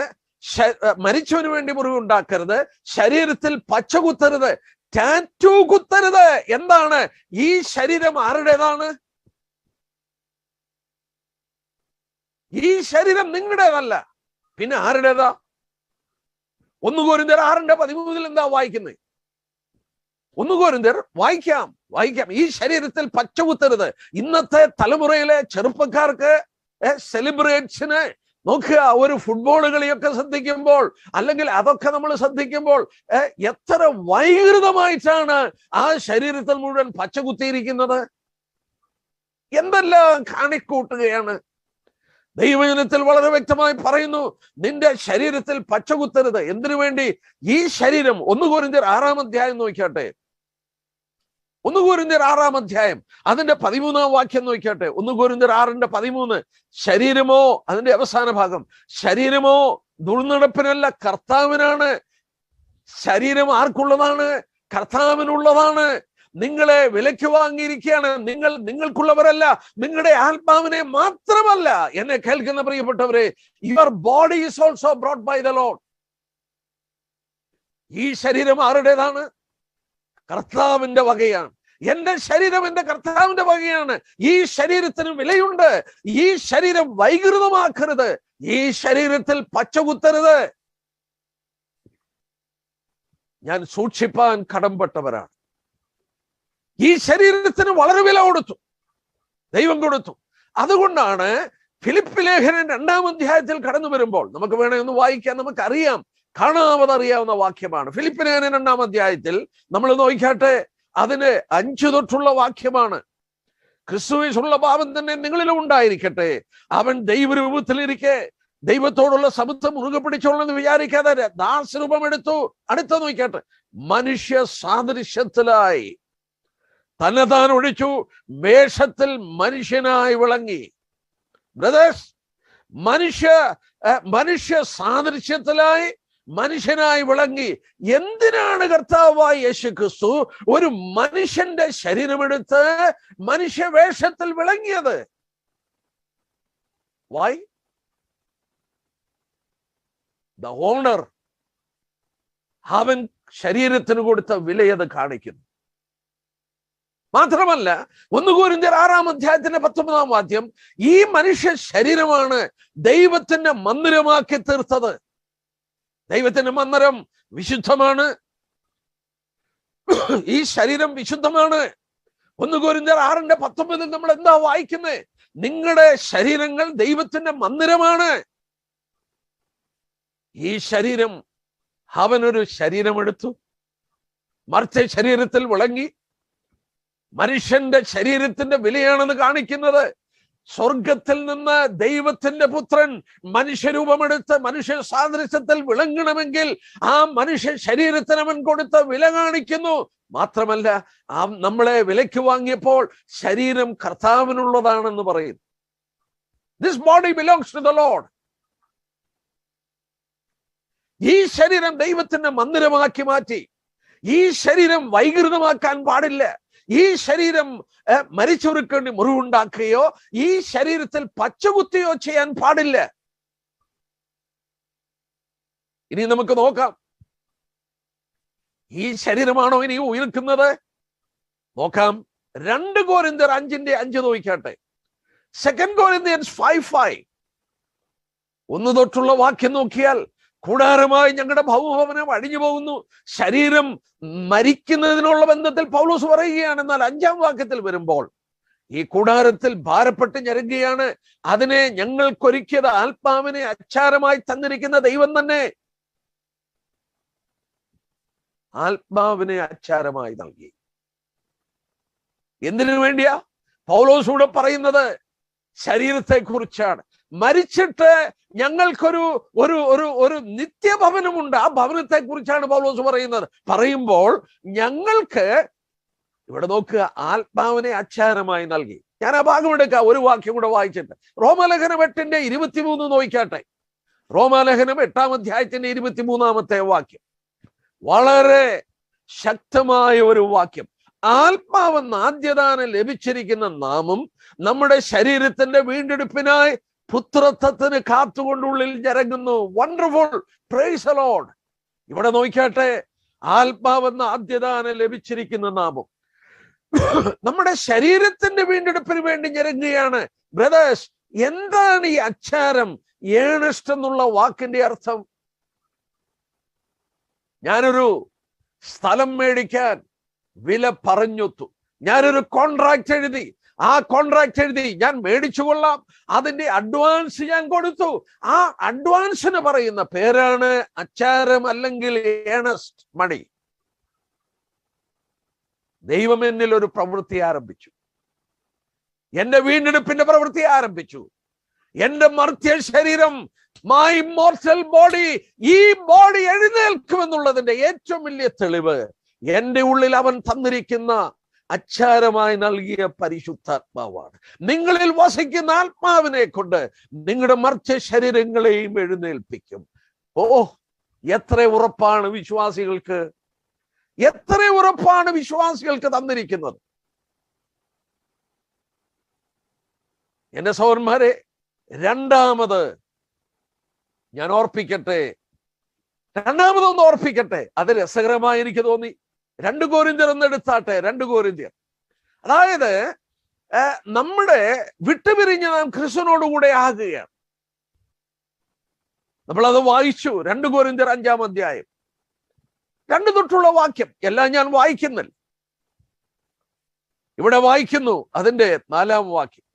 മരിച്ചവന് വേണ്ടി മുറിവുണ്ടാക്കരുത്, ശരീരത്തിൽ പച്ച കുത്തരുത്, ടാറ്റു കുത്തരുത്. എന്താണ്? ഈ ശരീരം ആരുടേതാണ്? ഈ ശരീരം നിങ്ങളുടേതല്ല, പിന്നെ ആരുടേതാ? 1 കൊരിന്ത്യർ 6:13 എന്താ വായിക്കുന്നത്? 1 കൊരിന്ത്യർ വായിക്കാം. ഈ ശരീരത്തിൽ പച്ച കുത്തരുത്. ഇന്നത്തെ തലമുറയിലെ ചെറുപ്പക്കാർക്ക് സെലിബ്രേറ്റ്സിന് നോക്കുക, ഒരു ഫുട്ബോൾ കളിയൊക്കെ ശ്രദ്ധിക്കുമ്പോൾ, അല്ലെങ്കിൽ അതൊക്കെ നമ്മൾ ശ്രദ്ധിക്കുമ്പോൾ എത്ര വൈകൃതമായിട്ടാണ് ആ ശരീരത്തിൽ മുഴുവൻ പച്ച കുത്തിയിരിക്കുന്നത്. എന്തെല്ലാം കാണിക്കൂട്ടുകയാണ്. ദൈവജനത്തിൽ വളരെ വ്യക്തമായി പറയുന്നു, നിന്റെ ശരീരത്തിൽ പച്ച കുത്തരുത്. എന്തിനു വേണ്ടി? ഈ ശരീരം. 1 കൊരിന്ത്യർ 6-ാം അധ്യായം നോക്കിയാട്ടെ. 1 കൊരിന്ത്യർ 6-ാം അധ്യായം അതിന്റെ 13-ാം വാക്യം നോക്കിയാട്ടെ. 1 കൊരിന്ത്യർ 6:13. ശരീരമോ, അതിന്റെ അവസാന ഭാഗം, ശരീരമോ ദുർനടപ്പിനല്ല കർത്താവിനാണ്. ശരീരം ആർക്കുള്ളതാണ്? കർത്താവിനുള്ളതാണ്. നിങ്ങളെ വിലയ്ക്ക് വാങ്ങിയിരിക്കുകയാണ്. നിങ്ങൾക്കുള്ളവരല്ല, നിങ്ങളുടെ ആത്മാവിനെ മാത്രമല്ല. എന്നെ കേൾക്കുന്ന പ്രിയപ്പെട്ടവരെ, your body is also brought by the lord. ഈ ശരീരം ആരുടേതാണ്? കർത്താവിന്റെ വകയാണ്. എന്റെ ശരീരം എന്റെ കർത്താവിന്റെ വകയാണ്. ഈ ശരീരത്തിന് വിലയുണ്ട്. ഈ ശരീരം വൈകൃതമാക്കരുത്. ഈ ശരീരത്തിൽ പച്ച കുത്തരുത്. ഞാൻ സൂക്ഷിപ്പാൻ കടംപെട്ടവരാണ്. ഈ ശരീരത്തിന് വളരെ വില കൊടുത്തു, ദൈവം കൊടുത്തു. അതുകൊണ്ടാണ് ഫിലിപ്പ് ലേഖനം 2-ാം അധ്യായത്തിൽ കടന്നു വരുമ്പോൾ, നമുക്ക് വേണേ ഒന്ന് വായിക്കാൻ, നമുക്കറിയാം, കാണാവതറിയാവുന്ന വാക്യമാണ്. ഫിലിപ്പ് ലേഖനം 2-ാം അധ്യായത്തിൽ നമ്മൾ നോക്കിയാട്ടെ, അതിന് 5 തൊട്ടുള്ള വാക്യമാണ്. ക്രിസ്തുവിലുള്ള ഭാവം തന്നെ നിങ്ങളിലും ഉണ്ടായിരിക്കട്ടെ. അവൻ ദൈവരൂപത്തിലിരിക്കെ ദൈവത്തോടുള്ള സമത്വം മുറുകെ പിടിച്ചോളെന്ന് വിചാരിക്കാതെ ദാസരൂപം എടുത്തു. അടുത്ത നോക്കിയാട്ടെ, മനുഷ്യ സാദൃശ്യത്തിലായി തന്നെത്താൻ ഒഴിച്ചു, വേഷത്തിൽ മനുഷ്യനായി വിളങ്ങി. ബ്രദേഴ്സ്, മനുഷ്യ സാദൃശ്യത്തിലായി മനുഷ്യനായി വിളങ്ങി. എന്തിനാണ് കർത്താവായ യേശു ക്രിസ്തു ഒരു മനുഷ്യന്റെ ശരീരമെടുത്ത് മനുഷ്യ വേഷത്തിൽ വിളങ്ങിയത്? വൈ? ദ ഓണർ, അവൻ ശരീരത്തിന് കൊടുത്ത വിലയത് കാണിക്കുന്നു. മാത്രമല്ല 1 കൊരിന്ത്യർ 6-ാം അധ്യായത്തിന്റെ 19-ാം വാക്യം, ഈ മനുഷ്യ ശരീരമാണ് ദൈവത്തിന്റെ മന്ദിരമാക്കി തീർത്തത്. ദൈവത്തിന്റെ മന്ദിരം വിശുദ്ധമാണ്. ഈ ശരീരം വിശുദ്ധമാണ്. 1 കൊരിന്ത്യർ 6:19 നമ്മൾ എന്താ വായിക്കുന്നത്? നിങ്ങളുടെ ശരീരങ്ങൾ ദൈവത്തിന്റെ മന്ദിരമാണ്. ഈ ശരീരം, അവനൊരു ശരീരമെടുത്തു, മർത്ത ശരീരത്തിൽ വിളങ്ങി. മനുഷ്യന്റെ ശരീരത്തിന്റെ വിലയാണെന്ന് കാണിക്കുന്നത്. സ്വർഗത്തിൽ നിന്ന് ദൈവത്തിന്റെ പുത്രൻ മനുഷ്യരൂപമെടുത്ത് മനുഷ്യ സാദൃശ്യത്തിൽ വിളങ്ങണമെങ്കിൽ ആ മനുഷ്യ ശരീരത്തിന് അവൻ കൊടുത്ത വില കാണിക്കുന്നു. മാത്രമല്ല, നമ്മളെ വിലയ്ക്ക് വാങ്ങിയപ്പോൾ ശരീരം കർത്താവിനുള്ളതാണെന്ന് പറയുന്നു. This body belongs to the Lord. ഈ ശരീരം ദൈവത്തിന്റെ മന്ദിരമാക്കി മാറ്റി. ഈ ശരീരം വൈകൃതമാക്കാൻ പാടില്ല. ഈ ശരീരം മരിച്ചവർക്ക് വേണ്ടി മുറിവുണ്ടാക്കുകയോ ഈ ശരീരത്തിൽ പച്ചകുത്തുകയോ ചെയ്യാൻ പാടില്ല. ഇനി നമുക്ക് നോക്കാം, ഈ ശരീരമാണോ ഇനി ഉയർക്കുന്നത്? നോക്കാം. 2 കൊരിന്ത്യർ 5:5 നോക്കിയാട്ടെ. 2 Corinthians 5:5 1 തൊട്ടുള്ള വാക്യം നോക്കിയാൽ, കൂടാരമായി ഞങ്ങളുടെ ഭൗമഭവനം അഴിഞ്ഞു പോകുന്നു. ശരീരം മരിക്കുന്നതിനുള്ള ബന്ധത്തിൽ പൗലോസ് പറയുകയാണ്. എന്നാൽ 5-ാം വാക്യത്തിൽ വരുമ്പോൾ, ഈ കൂടാരത്തിൽ ഭാരപ്പെട്ട് ഞെരുങ്ങുകയാണ്. അതിനെ ഞങ്ങൾക്കൊരുക്കിയത് ആത്മാവിനെ അച്ചാരമായി തന്നിരിക്കുന്ന ദൈവം തന്നെ. ആത്മാവിനെ അച്ചാരമായി നൽകി. എന്തിനു വേണ്ടിയാ? പൗലോസ് കൂടെ പറയുന്നത് ശരീരത്തെ കുറിച്ചാണ്. മരിച്ചിട്ട് ഞങ്ങൾക്കൊരു ഒരു ഒരു ഒരു നിത്യഭവനമുണ്ട്. ആ ഭവനത്തെ കുറിച്ചാണ് പൗലോസ് പറയുമ്പോൾ ഞങ്ങൾക്ക് ഇവിടെ നോക്കുക, ആത്മാവിനെ അച്ചാരമായി നൽകി. ഞാൻ ആ ഭാഗം എടുക്കാം, ഒരു വാക്യം കൂടെ വായിച്ചിട്ട്. റോമാലേഖനം 8:23 നോക്കിക്കാട്ടെ. റോമാലേഖനം 8-ാം അധ്യായത്തിന്റെ 23-ാമത്തെ വാക്യം വളരെ ശക്തമായ ഒരു വാക്യം. ആത്മാവെന്ന ആദ്യദാനം ലഭിച്ചിരിക്കുന്ന നാമും നമ്മുടെ ശരീരത്തിന്റെ വീണ്ടെടുപ്പിനായി പുത്രത്വത്തിന് കാത്തുകൊണ്ടുള്ളിൽ ഞരങ്ങുന്നു. Wonderful, praise the Lord. ഇവിടെ നോക്കിയാട്ടെ, ആത്മാവെന്ന ആദ്യദാനം ലഭിച്ചിരിക്കുന്ന നാമും നമ്മുടെ ശരീരത്തിന്റെ വീണ്ടെടുപ്പിന് വേണ്ടി ഞരങ്ങുകയാണ്. ബ്രദേഴ്സ്, എന്താണ് ഈ അച്ചാരം, ഏണസ്റ്റ് എന്നുള്ള വാക്കിന്റെ അർത്ഥം? ഞാനൊരു സ്ഥലം മേടിക്കാൻ വില പറഞ്ഞൊത്തു, ഞാനൊരു കോൺട്രാക്ട് എഴുതി, ആ കോൺട്രാക്ട് എഴുതി ഞാൻ മേടിച്ചു കൊള്ളാം, അതിന്റെ അഡ്വാൻസ് ഞാൻ കൊടുത്തു. ആ അഡ്വാൻസിന് പറയുന്ന പേരാണ് അച്ചാരം, അല്ലെങ്കിൽ ഏണസ്റ്റ് മണി. ദൈവം എന്നിൽ ഒരു പ്രവൃത്തി ആരംഭിച്ചു, എന്റെ വീണ്ടെടുപ്പിന്റെ പ്രവൃത്തി ആരംഭിച്ചു. എന്റെ മർത്യ ശരീരം, മൈ മോർട്ടൽ ബോഡി, ഈ ബോഡി എഴുന്നേൽക്കുമെന്നുള്ളതിന്റെ ഏറ്റവും വലിയ തെളിവ് എന്റെ ഉള്ളിൽ അവൻ തന്നിരിക്കുന്ന അച്ചാരമായി നൽകിയ പരിശുദ്ധാത്മാവാണ്. നിങ്ങളിൽ വസിക്കുന്ന ആത്മാവിനെ കൊണ്ട് നിങ്ങളുടെ മർത്യ ശരീരങ്ങളെയും എഴുന്നേൽപ്പിക്കും. ഓ, എത്ര ഉറപ്പാണ് വിശ്വാസികൾക്ക്, എത്ര ഉറപ്പാണ് വിശ്വാസികൾക്ക് തന്നിരിക്കുന്നത്. എന്റെ സഹോദരന്മാരെ, രണ്ടാമത് ഞാൻ ഓർപ്പിക്കട്ടെ, രണ്ടാമതൊന്ന് ഓർപ്പിക്കട്ടെ. അത് രസകരമായി എനിക്ക് തോന്നി. 2 കൊരിന്ത്യർ എന്ന് എടുത്താട്ടെ. 2 കൊരിന്ത്യർ, അതായത് നമ്മുടെ വിട്ടുപിരിഞ്ഞ് നാം ക്രിസ്തുവിനോടുകൂടെ ആകുകയാണ്. നമ്മളത് വായിച്ചു. 2 കൊരിന്ത്യർ 5-ാം അധ്യായം 2 തൊട്ടുള്ള വാക്യം എല്ലാം ഞാൻ വായിക്കുന്നില്ല. ഇവിടെ വായിക്കുന്നു അതിന്റെ 4-ാം വാക്യം.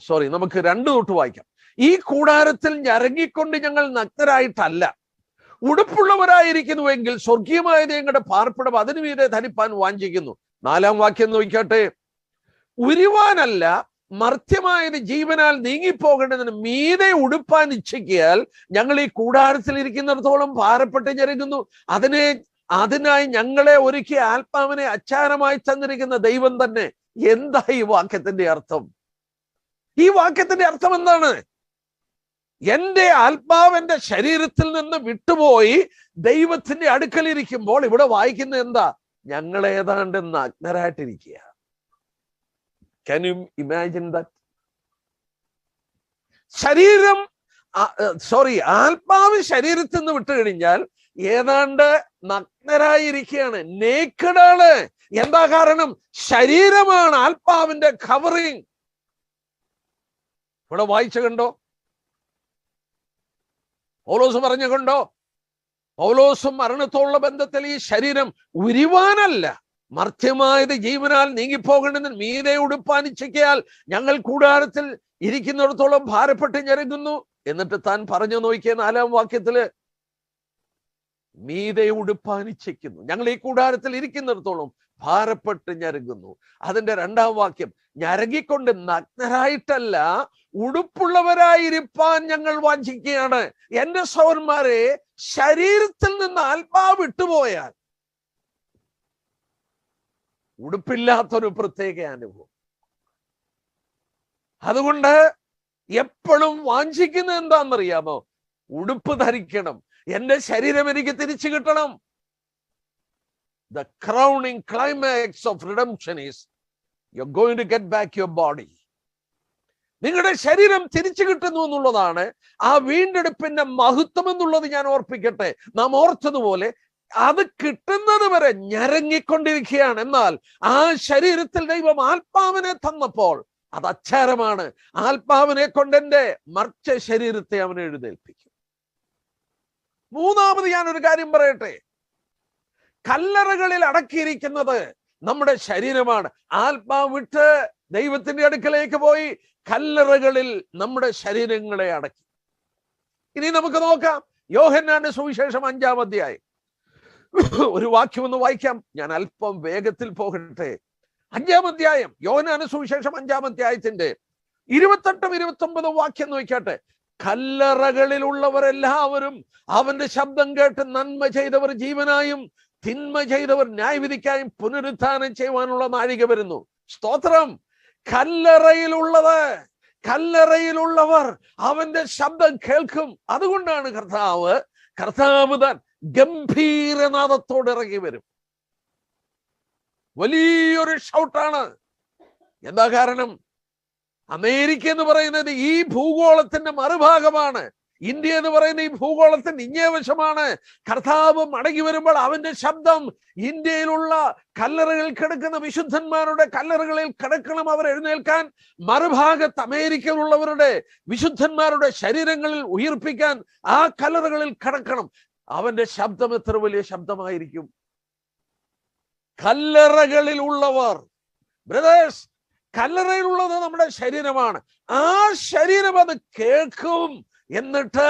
സോറി, നമുക്ക് 2 തൊട്ട് വായിക്കാം. ഈ കൂടാരത്തിൽ ഞരങ്ങിക്കൊണ്ട് ഞങ്ങൾ നഗ്നരായിട്ടല്ല, ഉടുപ്പുള്ളവരായിരിക്കുന്നുവെങ്കിൽ സ്വർഗീയമായ ഞങ്ങളുടെ പാർപ്പിടം അതിനു മീതെ ധരിപ്പാൻ വാഞ്ചിക്കുന്നു. 4-ാം വാക്യം നോക്കിക്കട്ടെ. ഉരുവാനല്ല, മർത്യമായത് ജീവനാൽ നീങ്ങിപ്പോകേണ്ടതിന് മീതെ ഉടുപ്പാൻ ഇച്ഛിക്കിയാൽ ഞങ്ങൾ ഈ കൂടാരത്തിൽ ഇരിക്കുന്നിടത്തോളം ഭാരപ്പെട്ട് ഞെരുങ്ങുന്നു. അതിനായി ഞങ്ങളെ ഒരുക്കി ആത്മാവിനെ അച്ചാരമായി തന്നിരിക്കുന്ന ദൈവം തന്നെ. എന്താ ഈ വാക്യത്തിന്റെ അർത്ഥം? ഈ വാക്യത്തിന്റെ അർത്ഥം എന്താണ്? എന്റെ ആത്മാവെന്റെ ശരീരത്തിൽ നിന്ന് വിട്ടുപോയി ദൈവത്തിന്റെ അടുക്കലിരിക്കുമ്പോൾ ഇവിടെ വായിക്കുന്നത് എന്താ? ഞങ്ങൾ ഏതാണ്ട് നഗ്നരായിട്ടിരിക്കുക. Can you imagine that? ആത്മാവ് ശരീരത്തിൽ നിന്ന് വിട്ടു കഴിഞ്ഞാൽ ഏതാണ്ട് നഗ്നരായിരിക്കുകയാണ്, നേക്കഡാണ്. എന്താ കാരണം? ശരീരമാണ് ആത്മാവിന്റെ കവറിങ്. ഇവിടെ വായിച്ചു കണ്ടോ? പൗലോസ് പറഞ്ഞു കണ്ടോ? പൗലോസും മരണത്തോടുള്ള ബന്ധത്തിൽ ഈ ശരീരം ഉരുവാനല്ല, മർത്യമായത് ജീവനാൽ നീങ്ങിപ്പോകേണ്ടതിന് മീതെ ഉടുപ്പാനിച്ചയ്ക്കയാൽ ഞങ്ങൾ കൂടാരത്തിൽ ഇരിക്കുന്നിടത്തോളം ഭാരപ്പെട്ട് ഞെരുങ്ങുന്നു. എന്നിട്ട് താൻ പറഞ്ഞു നോക്കിയ 4-ാം വാക്യത്തില് മീതെ ഉടുപ്പാനിച്ചയ്ക്കുന്നു. ഞങ്ങൾ ഈ കൂടാരത്തിൽ ഇരിക്കുന്നിടത്തോളം ഭാരപ്പെട്ട് ഞെരുങ്ങുന്നു. അതിന്റെ 2-ാം വാക്യം, ഞരങ്ങിക്കൊണ്ട് നഗ്നരായിട്ടല്ല ഉടുപ്പുള്ളവരായിരിക്കാൻ ഞങ്ങൾ വാഞ്ചിക്കുകയാണ്. എന്റെ സഹോദരന്മാരെ, ശരീരത്തിൽ നിന്ന് ആത്മാവ് വിട്ടുപോയാൽ ഉടുപ്പില്ലാത്തൊരു പ്രത്യേക അനുഭവം. അതുകൊണ്ട് എപ്പോഴും വാഞ്ചിക്കുന്നത് എന്താണെന്നറിയാമോ? ഉടുപ്പ് ധരിക്കണം. എന്റെ ശരീരം എനിക്ക് തിരിച്ചു കിട്ടണം. The crowning climax of redemption is you're going to get back your body. നിങ്ങളുടെ ശരീരം തിരിച്ചു കിട്ടുന്നു എന്നുള്ളതാണ് ആ വീണ്ടെടുപ്പിന്റെ മഹത്വം എന്നുള്ളത് ഞാൻ ഓർപ്പിക്കട്ടെ. നാം ഓർത്തതുപോലെ അത് കിട്ടുന്നത് വരെ ഞരങ്ങിക്കൊണ്ടിരിക്കുകയാണ്. എന്നാൽ ആ ശരീരത്തിൽ ദൈവം ആത്മാവിനെ തന്നപ്പോൾ അത് അച്ചാരമാണ്. ആത്മാവിനെ കൊണ്ട് എന്റെ മർച്ച ശരീരത്തെ അവൻ എഴുന്നേൽപ്പിക്കും. മൂന്നാമത് ഞാനൊരു കാര്യം പറയട്ടെ. കല്ലറകളിൽ അടക്കിയിരിക്കുന്നത് നമ്മുടെ ശരീരമാണ്. ആത്മാവ് വിട്ട് ദൈവത്തിന്റെ അടുക്കലേക്ക് പോയി കല്ലറകളിൽ നമ്മുടെ ശരീരങ്ങളെ അടക്കി. ഇനി നമുക്ക് നോക്കാം, യോഹന്നാന്റെ സുവിശേഷം 5-ാം അധ്യായം ഒരു വാക്യം ഒന്ന് വായിക്കാം. ഞാൻ അല്പം വേഗത്തിൽ പോകട്ടെ. 5-ാം അധ്യായം, യോഹന്നാന്റെ സുവിശേഷം 5-ാം അധ്യായത്തിന്റെ 28-29 വാക്യം നോക്കട്ടെ. കല്ലറകളിലുള്ളവരെല്ലാവരും അവന്റെ ശബ്ദം കേട്ട് നന്മ ചെയ്തവർ ജീവനായും തിന്മ ചെയ്തവർ ന്യായവിധിക്കായും പുനരുത്ഥാനം ചെയ്യുവാനുള്ള നാഴിക വരുന്നു. സ്തോത്രം. കല്ലറയിലുള്ളവർ അവന്റെ ശബ്ദം കേൾക്കും. അതുകൊണ്ടാണ് കർത്താവ് താൻ ഗംഭീരനാദത്തോടെ ഇറങ്ങി വരും. വലിയൊരു ഷൗട്ടാണ്. എന്താ കാരണം? അമേരിക്ക എന്ന് പറയുന്നത് ഈ ഭൂഗോളത്തിന്റെ മറുഭാഗമാണ്. ഇന്ത്യ എന്ന് പറയുന്ന ഈ ഭൂഗോളത്തിന്റെ ഇങ്ങേവശമാണ്. കർത്താവ് മടങ്ങി വരുമ്പോൾ അവന്റെ ശബ്ദം ഇന്ത്യയിലുള്ള കല്ലറകളിൽ കിടക്കുന്ന വിശുദ്ധന്മാരുടെ കല്ലറകളിൽ കിടക്കണം അവർ എഴുന്നേൽക്കാൻ. മറുഭാഗത്ത് അമേരിക്കയിലുള്ളവരുടെ വിശുദ്ധന്മാരുടെ ശരീരങ്ങളിൽ ഉയർപ്പിക്കാൻ ആ കല്ലറകളിൽ കിടക്കണം. അവന്റെ ശബ്ദം എത്ര വലിയ ശബ്ദമായിരിക്കും! കല്ലറകളിലുള്ളവർ, ബ്രദേഴ്സ്, കല്ലറയിലുള്ളത് നമ്മുടെ ശരീരമാണ്. ആ ശരീരം അത് കേൾക്കും. എന്നിട്ട്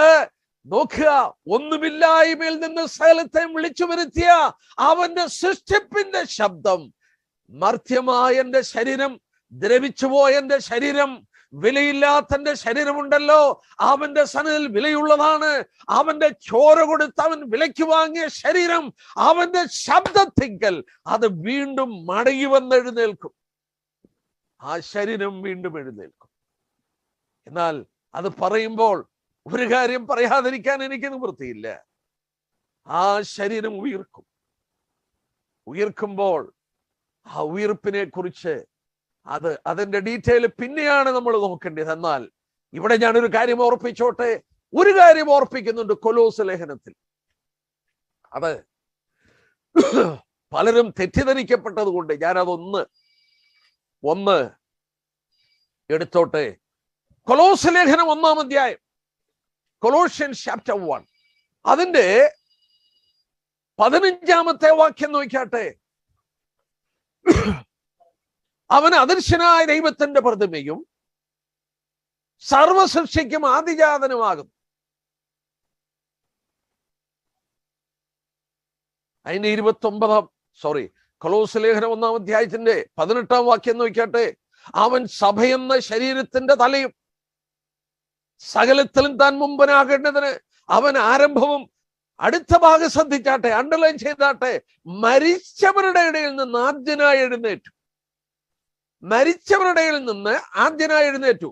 നോക്കുക, ഒന്നുമില്ലായ്മയിൽ നിന്ന് സകലത്തെ വിളിച്ചു വരുത്തിയ അവന്റെ സൃഷ്ടിപ്പിന്റെ ശബ്ദം. മർത്യമായ എന്റെ ശരീരം, ദ്രവിച്ചുപോയ എന്റെ ശരീരം, വിലയില്ലാത്ത എന്റെ ശരീരമുണ്ടല്ലോ, അവന്റെ സന്നിധിയിൽ വിലയുള്ളതാണ്. അവന്റെ ചോര കൊടുത്ത് അവൻ വിലയ്ക്ക് വാങ്ങിയ ശരീരം, അവന്റെ ശബ്ദത്തിങ്കൽ അത് വീണ്ടും മടങ്ങി വന്നെഴുന്നേൽക്കും. ആ ശരീരം വീണ്ടും എഴുന്നേൽക്കും. എന്നാൽ അത് പറയുമ്പോൾ ഒരു കാര്യം പറയാതിരിക്കാൻ എനിക്ക് നിവൃത്തിയില്ല. ആ ശരീരം ഉയർക്കുമ്പോൾ ആ ഉയർപ്പിനെ കുറിച്ച് അതിന്റെ ഡീറ്റെയിൽ പിന്നെയാണ് നമ്മൾ നോക്കേണ്ടത്. എന്നാൽ ഇവിടെ ഞാനൊരു കാര്യം ഓർപ്പിച്ചോട്ടെ. ഒരു കാര്യം ഓർപ്പിക്കുന്നുണ്ട് കൊലോസ് ലേഖനത്തിൽ. അത് പലരും തെറ്റിദ്ധരിക്കപ്പെട്ടത് കൊണ്ട് ഞാനതൊന്ന് എടുത്തോട്ടെ. കൊലോസ് ലേഖനം 1-ാം അധ്യായം, കൊലോഷ്യൻസ് ചാപ്റ്റർ 1, അതിന്റെ 15-ാമത്തെ വാക്യം നോക്കിയാട്ടെ. അവൻ അദൃശ്യനായ ദൈവത്തിന്റെ പ്രതിമയും സർവസൃഷ്ടിക്കും ആദിജാതനുമാകും. അതിന്റെ 29 കൊലോസ് ലേഖനം 1-ാം അധ്യായത്തിന്റെ 18-ാം വാക്യം നോക്കിയാട്ടെ. അവൻ സഭയെന്ന ശരീരത്തിന്റെ തലയും സകലത്തിലും താൻ മുമ്പനാകേണ്ടതിന് അവൻ ആരംഭവും. അടുത്ത ഭാഗം ശ്രദ്ധിച്ചാട്ടെ, അണ്ടർലൈൻ ചെയ്താട്ടെ. മരിച്ചവരുടെ ഇടയിൽ നിന്ന് ആദ്യനായി എഴുന്നേറ്റു. മരിച്ചവരുടെ നിന്ന് ആദ്യനായി എഴുന്നേറ്റു.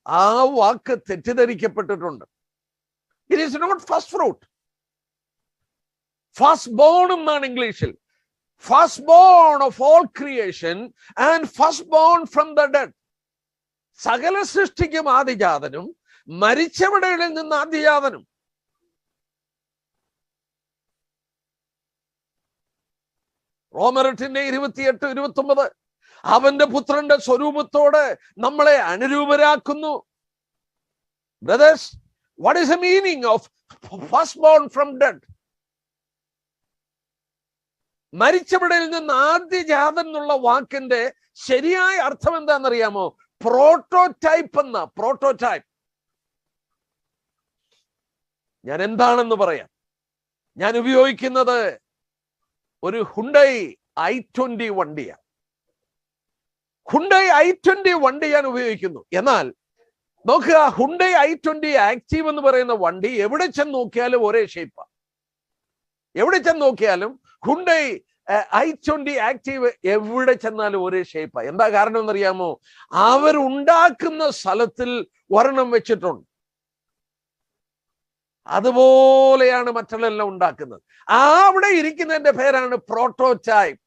ആ വാക്ക് തെറ്റിദ്ധരിക്കപ്പെട്ടിട്ടുണ്ട്. It is not first fruit. First born എന്നാണ് ഇംഗ്ലീഷിൽ. First born of all creation and first born from the dead. സകല സൃഷ്ടിക്കും ആദിജാതനും മരിച്ചവരുടെ നിന്ന് ആദിജാതനും. റോമർ 8:28-29 അവന്റെ പുത്രന്റെ സ്വരൂപത്തോട് നമ്മളെ അനുരൂപരാക്കുന്നു. Brothers, what is the meaning of first born from dead? മരിച്ചവരുടെ നിന്ന് ആദ്യജാതൻ എന്നുള്ള വാക്കിന്റെ ശരിയായ അർത്ഥം എന്താണെന്നറിയാമോ? പ്രോട്ടോടൈപ്പ് എന്ന. പ്രോട്ടോടൈപ്പ് ഞാൻ എന്താണെന്ന് പറയാം. ഞാൻ ഉപയോഗിക്കുന്നത് ഒരു ഹുണ്ടൈ i20 വണ്ടിയാണ്. ഹുണ്ടൈ i20 വണ്ടി ഞാൻ ഉപയോഗിക്കുന്നു. എന്നാൽ നോക്കുക, ഹുണ്ടൈ i20 ആക്റ്റീവ് എന്ന് പറയുന്ന വണ്ടി എവിടെ ചെന്ന് നോക്കിയാലും ഒരേ ഷേപ്പാണ്. എവിടെ ചെന്ന് നോക്കിയാലും ഹുണ്ടൈ i20 ആക്റ്റീവ് എവിടെ ചെന്നാലും ഒരേ ഷേപ്പാണ്. എന്താ കാരണം എന്നറിയാമോ? അവരുണ്ടാക്കുന്ന സ്ഥലത്തിൽ ഒരെണ്ണം വെച്ചിട്ടുണ്ട്. അതുപോലെയാണ് മറ്റുള്ളതെല്ലാം ഉണ്ടാക്കുന്നത്. അവിടെ ഇരിക്കുന്നതിന്റെ പേരാണ് prototype.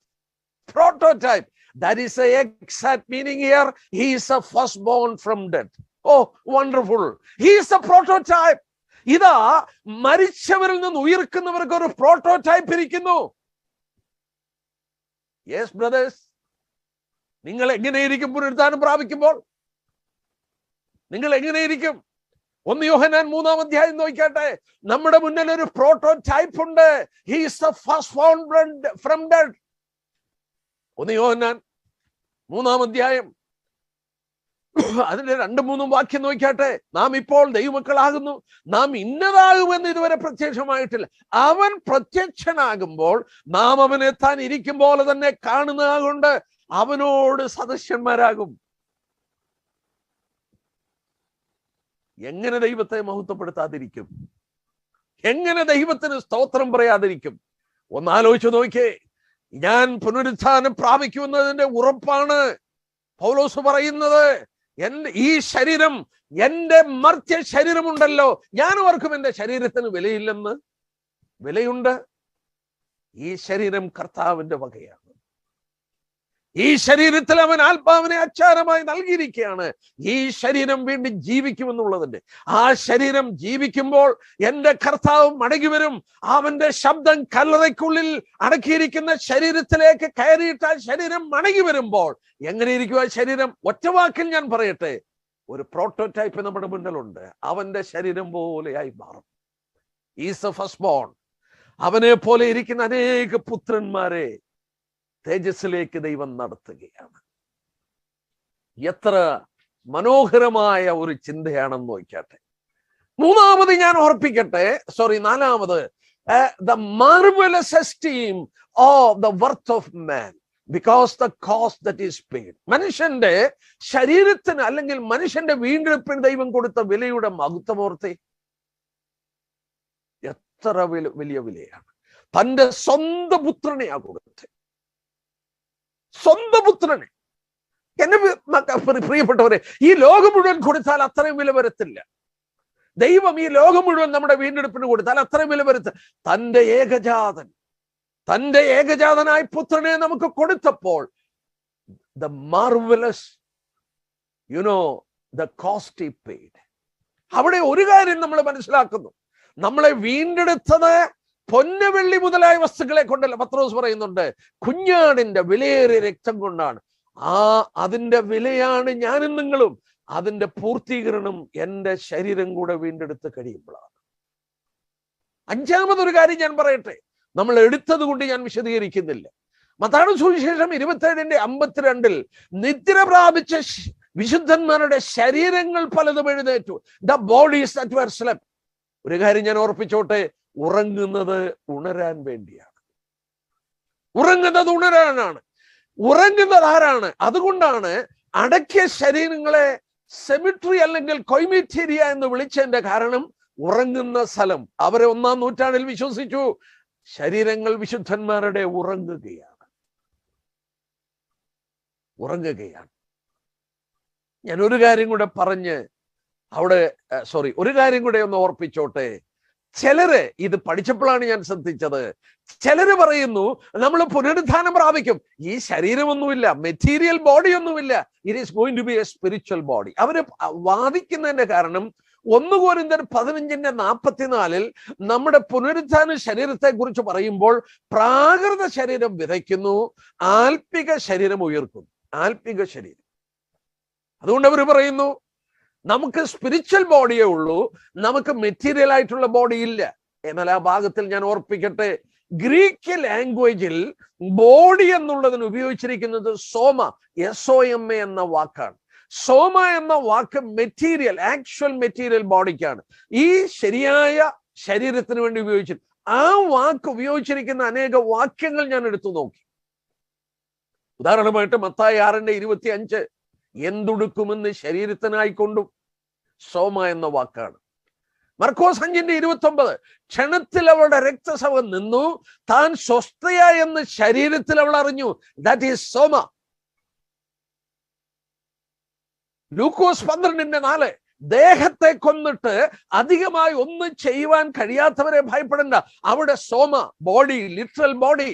Prototype. That is the exact meaning here. He is the firstborn from dead. Oh, wonderful. He is the prototype. ഇതാ മരിച്ചവരിൽ നിന്ന് ഉയർക്കുന്നവർക്ക് ഒരു പ്രോട്ടോടൈപ്പ് ഇരിക്കുന്നു. Yes, brothers. നിങ്ങൾ എങ്ങനെയിരിക്കും പുനരുത്ഥാനം പ്രാപിക്കുമ്പോൾ? നിങ്ങൾ എങ്ങനെയിരിക്കും? 1 യോഹന്നാൻ 3-ാം അധ്യായം നോക്കിയാട്ടെ. നമ്മുടെ മുന്നിൽ ഒരു പ്രോട്ടോടൈപ്പ് ഉണ്ട്. He is the firstborn from dead. 1 യോഹന്നാൻ 3-ാം അധ്യായം അതിന്റെ 2-3 വാക്യം നോക്കിയാട്ടെ. നാം ഇപ്പോൾ ദൈവമക്കളാകുന്നു, നാം ഇന്നതാകുമെന്ന് ഇതുവരെ പ്രത്യക്ഷമായിട്ടില്ല. അവൻ പ്രത്യക്ഷനാകുമ്പോൾ നാം അവനെ താൻ ഇരിക്കും പോലെ തന്നെ കാണുന്നതുകൊണ്ട് അവനോട് സദൃശന്മാരാകും. എങ്ങനെ ദൈവത്തെ മഹത്വപ്പെടുത്താതിരിക്കും? എങ്ങനെ ദൈവത്തിന് സ്തോത്രം പറയാതിരിക്കും? ഒന്നാലോചിച്ച് നോക്കിയേ. ഞാൻ പുനരുത്ഥാനം പ്രാപിക്കുന്നതിന്റെ ഉറപ്പാണ് പൗലോസ് പറയുന്നത്. ഈ ശരീരം, എന്റെ മർത്യ ശരീരമുണ്ടല്ലോ, ഞാൻ ഓർക്കും എന്റെ ശരീരത്തിന് വിലയില്ലെന്ന്. വിലയുണ്ട്. ഈ ശരീരം കർത്താവിന്റെ വകയാണ്. ഈ ശരീരത്തിൽ അവൻ ആത്മാവിനെ അച്ചാരമായി നൽകിയിരിക്കുകയാണ്. ഈ ശരീരം വീണ്ടും ജീവിക്കുമെന്നുള്ളതിന്റെ. ആ ശരീരം ജീവിക്കുമ്പോൾ എന്റെ കർത്താവ് മടങ്ങി വരും. അവന്റെ ശബ്ദം കല്ലറയ്ക്കുള്ളിൽ അടക്കിയിരിക്കുന്ന ശരീരത്തിലേക്ക് കയറിയിട്ട് ആ ശരീരം മടങ്ങി വരുമ്പോൾ എങ്ങനെ ഇരിക്കും ആ ശരീരം? ഒറ്റ വാക്കിൽ ഞാൻ പറയട്ടെ, ഒരു പ്രോട്ടോടൈപ്പ് നമ്മുടെ മുന്നിലുണ്ട്. അവന്റെ ശരീരം പോലെയായി മാറും. Is the first bone. അവനെ പോലെ ഇരിക്കുന്ന അനേക പുത്രന്മാരെ തേജസ്സിലേക്ക് ദൈവം നടത്തുകയാണ്. എത്ര മനോഹരമായ ഒരു ചിന്തയാണെന്ന് നോക്കട്ടെ. മൂന്നാമത് ഞാൻ ഓർപ്പിക്കട്ടെ, നാലാമത്, the marvelous esteem of the worth of man because the cost that is paid. മനുഷ്യന്റെ ശരീരത്തിന് അല്ലെങ്കിൽ മനുഷ്യന്റെ വീണ്ടെടുപ്പിന് ദൈവം കൊടുത്ത വിലയുടെ മഹത്വമോർത്തെ. എത്ര വലിയ വിലയാണ്! തന്റെ സ്വന്തം പുത്രനെയാ കൊടുത്തത്. സ്വന്തം പുത്രനെ. എന്നെ പ്രിയപ്പെട്ടവരെ, ഈ ലോകം മുഴുവൻ കൊടുത്താൽ അത്രയും വില വരത്തില്ല. ദൈവം ഈ ലോകം മുഴുവൻ നമ്മുടെ വീണ്ടെടുപ്പിന് കൊടുത്താൽ അത്രയും വില വരത്തില്ല. തന്റെ ഏകജാതനായ പുത്രനെ നമുക്ക് കൊടുത്തപ്പോൾ the marvelous, the cost he paid. അവിടെ ഒരു കാര്യം നമ്മൾ മനസ്സിലാക്കുന്നു. നമ്മളെ വീണ്ടെടുത്തത് പൊന്ന് വെള്ളി മുതലായ വസ്തുക്കളെ കൊണ്ടല്ല. പത്രോസ് പറയുന്നുണ്ട്, കുഞ്ഞാടിന്റെ വിലയേറിയ രക്തം കൊണ്ടാണ്. അതിന്റെ വിലയാണ് ഞാനും നിങ്ങളും. അതിന്റെ പൂർത്തീകരണം എന്റെ ശരീരം കൂടെ വീണ്ടെടുത്ത് കഴിയുമ്പോഴാണ്. അഞ്ചാമതൊരു കാര്യം ഞാൻ പറയട്ടെ, നമ്മൾ എടുത്തത് കൊണ്ട് ഞാൻ വിശദീകരിക്കുന്നില്ല. മത്തായി സുവിശേഷം 27:52 നിദ്ര പ്രാപിച്ച വിശുദ്ധന്മാരുടെ ശരീരങ്ങൾ പലതും എഴുന്നേറ്റു. The bodies that were slept. ഒരു കാര്യം ഞാൻ ഓർപ്പിച്ചോട്ടെ, ഉറങ്ങുന്നത് ഉണരാൻ വേണ്ടിയാണ്. ഉറങ്ങുന്നത് ഉണരാനാണ്. ഉറങ്ങുന്നത് ആരാണ്? അതുകൊണ്ടാണ് അടക്കിയ ശരീരങ്ങളെ സെമിട്രി അല്ലെങ്കിൽ കൊയ്മിറ്റീരിയ എന്ന് വിളിച്ചതിന്റെ കാരണം ഉറങ്ങുന്ന സ്ഥലം. അവരെ 1-ാം നൂറ്റാണ്ടിൽ വിശ്വസിച്ചു ശരീരങ്ങൾ വിശുദ്ധന്മാരുടെ ഉറങ്ങുകയാണ്. ഞാൻ ഒരു കാര്യം കൂടെ പറഞ്ഞ് ഒരു കാര്യം കൂടെ ഒന്ന് ഓർപ്പിച്ചോട്ടെ. ചിലര് ഇത് പഠിച്ചപ്പോഴാണ് ഞാൻ ശ്രദ്ധിച്ചത്. ചിലര് പറയുന്നു നമ്മൾ പുനരുത്ഥാനം പ്രാപിക്കും, ഈ ശരീരമൊന്നുമില്ല, മെറ്റീരിയൽ ബോഡി ഒന്നുമില്ല, it is going to be a spiritual body. അവര് വാദിക്കുന്നതിന്റെ കാരണം 1 കൊരിന്ത്യർ 15:44 നമ്മുടെ പുനരുത്ഥാന ശരീരത്തെ കുറിച്ച് പറയുമ്പോൾ പ്രാകൃത ശരീരം വിതയ്ക്കുന്നു, ആൽപ്പിക ശരീരം ഉയർക്കുന്നു. ആൽപ്പിക ശരീരം. അതുകൊണ്ട് അവർ പറയുന്നു നമുക്ക് സ്പിരിച്വൽ ബോഡിയേ ഉള്ളൂ, നമുക്ക് മെറ്റീരിയൽ ആയിട്ടുള്ള ബോഡി ഇല്ല. എന്നാൽ ആ ഭാഗത്തിൽ ഞാൻ ഓർപ്പിക്കട്ടെ, ഗ്രീക്ക് ലാംഗ്വേജിൽ ബോഡി എന്നുള്ളതിന് ഉപയോഗിച്ചിരിക്കുന്നത് സോമ, SOMA എന്ന വാക്കാണ്. സോമ എന്ന വാക്ക് മെറ്റീരിയൽ, ആക്ച്വൽ മെറ്റീരിയൽ ബോഡിക്കാണ്. ഈ ശരിയായ ശരീരത്തിന് വേണ്ടി ഉപയോഗിച്ചു. ആ വാക്ക് ഉപയോഗിച്ചിരിക്കുന്ന അനേക വാക്യങ്ങൾ ഞാൻ എടുത്തു നോക്കി. ഉദാഹരണമായിട്ട് മത്തായി 6:25 എന്തുടുക്കുമെന്ന് ശരീരത്തിനായിക്കൊണ്ടും സോമ എന്ന വാക്കാണ്. മർക്കോസ് 5:29 ക്ഷണത്തിൽ അവളുടെ രക്തസ്രവം നിന്നു, താൻ സ്വസ്ഥയായി എന്ന് ശരീരത്തിൽ അവൾ അറിഞ്ഞു. ദാറ്റ് ഈസ് സോമ. ലൂക്കോസ് 12:4 ദേഹത്തെ കൊന്നിട്ട് അധികമായി ഒന്നും ചെയ്യുവാൻ കഴിയാത്തവരെ ഭയപ്പെടേണ്ട, അവിടെ സോമ, ബോഡി, ലിറ്ററൽ ബോഡി.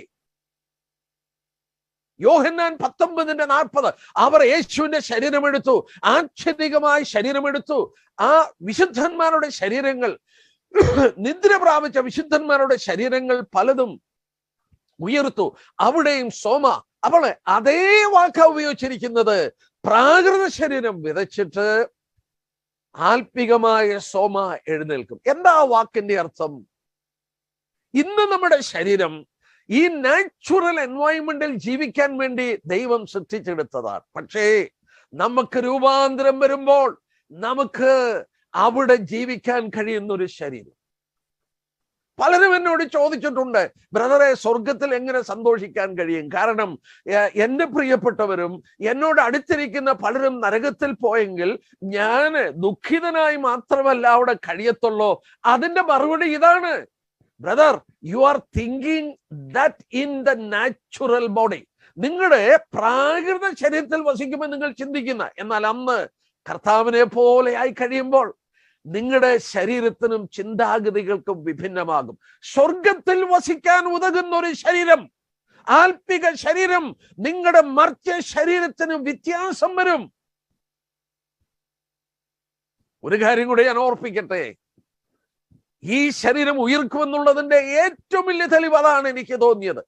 യോഹന്നാൻ 19:40 അവർ യേശുവിന്റെ ശരീരമെടുത്തു, ആക്ഷരികമായി ശരീരമെടുത്തു. ആ വിശുദ്ധന്മാരുടെ ശരീരങ്ങൾ, നിദ്ര പ്രാപിച്ച വിശുദ്ധന്മാരുടെ ശരീരങ്ങൾ പലതും ഉയർത്തു. അവിടെയും സോമ. അപ്പോൾ അതേ വാക്ക ഉപയോഗിച്ചിരിക്കുന്നത്. പ്രാകൃത ശരീരം വിതച്ചിട്ട് ആൽപ്പികമായ സോമ എഴുന്നേൽക്കും. എന്താ വാക്കിന്റെ അർത്ഥം? ഇന്ന് നമ്മുടെ ശരീരം ഈ നാച്ചുറൽ എൻവയോൺമെന്റിൽ ജീവിക്കാൻ വേണ്ടി ദൈവം സൃഷ്ടിച്ചെടുത്തതാണ്. പക്ഷേ നമുക്ക് രൂപാന്തരം വരുമ്പോൾ നമുക്ക് അവിടെ ജീവിക്കാൻ കഴിയുന്ന ഒരു ശരീരം. പലരും എന്നോട് ചോദിച്ചിട്ടുണ്ട്, ബ്രദറെ, സ്വർഗത്തിൽ എങ്ങനെ സന്തോഷിക്കാൻ കഴിയും? കാരണം എന്റെ പ്രിയപ്പെട്ടവരും എന്നോട് അടുത്തിരിക്കുന്ന പലരും നരകത്തിൽ പോയെങ്കിൽ ഞാൻ ദുഃഖിതനായി മാത്രമല്ല അവിടെ കഴിയത്തുള്ളൂ. അതിന്റെ മറുപടി ഇതാണ്, brother, you are thinking that in the natural body. നിങ്ങളുടെ പ്രാകൃത ശരീരത്തിൽ വസിക്കുമ്പോൾ നിങ്ങൾ ചിന്തിക്കുന്ന, എന്നാൽ അന്ന് കർത്താവിനെ പോലെ ആയി കഴിയുമ്പോൾ നിങ്ങളുടെ ശരീരത്തിനും ചിന്താഗതികൾക്കും വിഭിന്നമാകും. സ്വർഗത്തിൽ വസിക്കാൻ ഉതകുന്ന ഒരു ശരീരം, ആത്മിക ശരീരം, നിങ്ങളുടെ മർത്യ ശരീരത്തിന് വ്യത്യാസം വരും. ഒരു കാര്യം കൂടെ ഞാൻ ഓർപ്പിക്കട്ടെ, ഈ ശരീരം ഉയർക്കുമെന്നുള്ളതിന്റെ ഏറ്റവും വലിയ തെളിവ് അതാണ് എനിക്ക് തോന്നിയത്.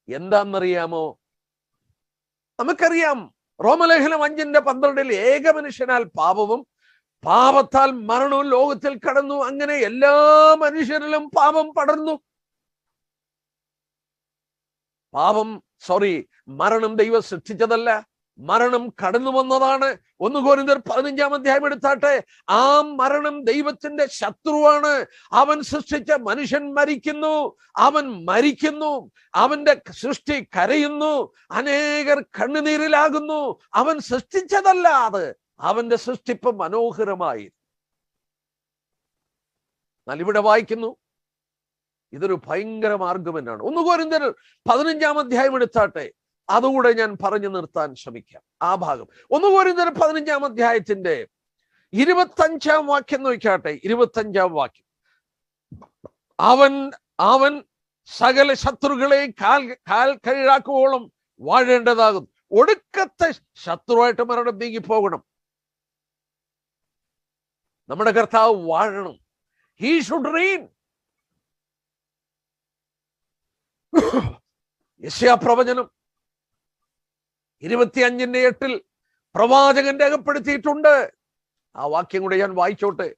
എന്താണെന്നറിയാമോ? നമുക്കറിയാം, റോമലേഖനം 5:12 ഏക മനുഷ്യനാൽ പാപവും പാപത്താൽ മരണവും ലോകത്തിൽ കടന്നു. അങ്ങനെ എല്ലാ മനുഷ്യരിലും പാപം പടർന്നു. മരണം ദൈവം സൃഷ്ടിച്ചതല്ല, മരണം കടന്നു വന്നതാണ്. 1 കൊരിന്ത്യർ 15 എടുത്താട്ടെ, ആ മരണം ദൈവത്തിന്റെ ശത്രുവാണ്. അവൻ സൃഷ്ടിച്ച മനുഷ്യൻ മരിക്കുന്നു, അവൻ മരിക്കുന്നു, അവന്റെ സൃഷ്ടി കരയുന്നു, അനേകർ കണ്ണുനീരിലാകുന്നു. അവൻ സൃഷ്ടിച്ചതല്ല അത്, അവന്റെ സൃഷ്ടിപ്പ് മനോഹരമായി. എന്നാൽ ഇവിടെ വായിക്കുന്നു, ഇതൊരു ഭയങ്കര ആർഗ്യുമെന്റാണ്. 1 കൊരിന്ത്യർ 15 എടുത്താട്ടെ, അതുകൂടെ ഞാൻ പറഞ്ഞു നിർത്താൻ ശ്രമിക്കാം. ആ ഭാഗം 1 കൊരിന്ത്യർ 15 25 വാക്യം നോക്കാട്ടെ. 25 വാക്യം, അവൻ സകല ശത്രുക്കളെ കാൽ കീഴാക്കുവോളം വാഴേണ്ടതാകുന്നു. ഒടുക്കത്തെ ശത്രുവായിട്ട് മരണം നീങ്ങിപ്പോകണം. നമ്മുടെ കർത്താവ് വാഴണം. He should reign. യെശയ്യാ പ്രവചനം 25:8 പ്രവാചകൻ രേഖപ്പെടുത്തിയിട്ടുണ്ട്. ആ വാക്യം കൂടെ ഞാൻ വായിച്ചോട്ടെ.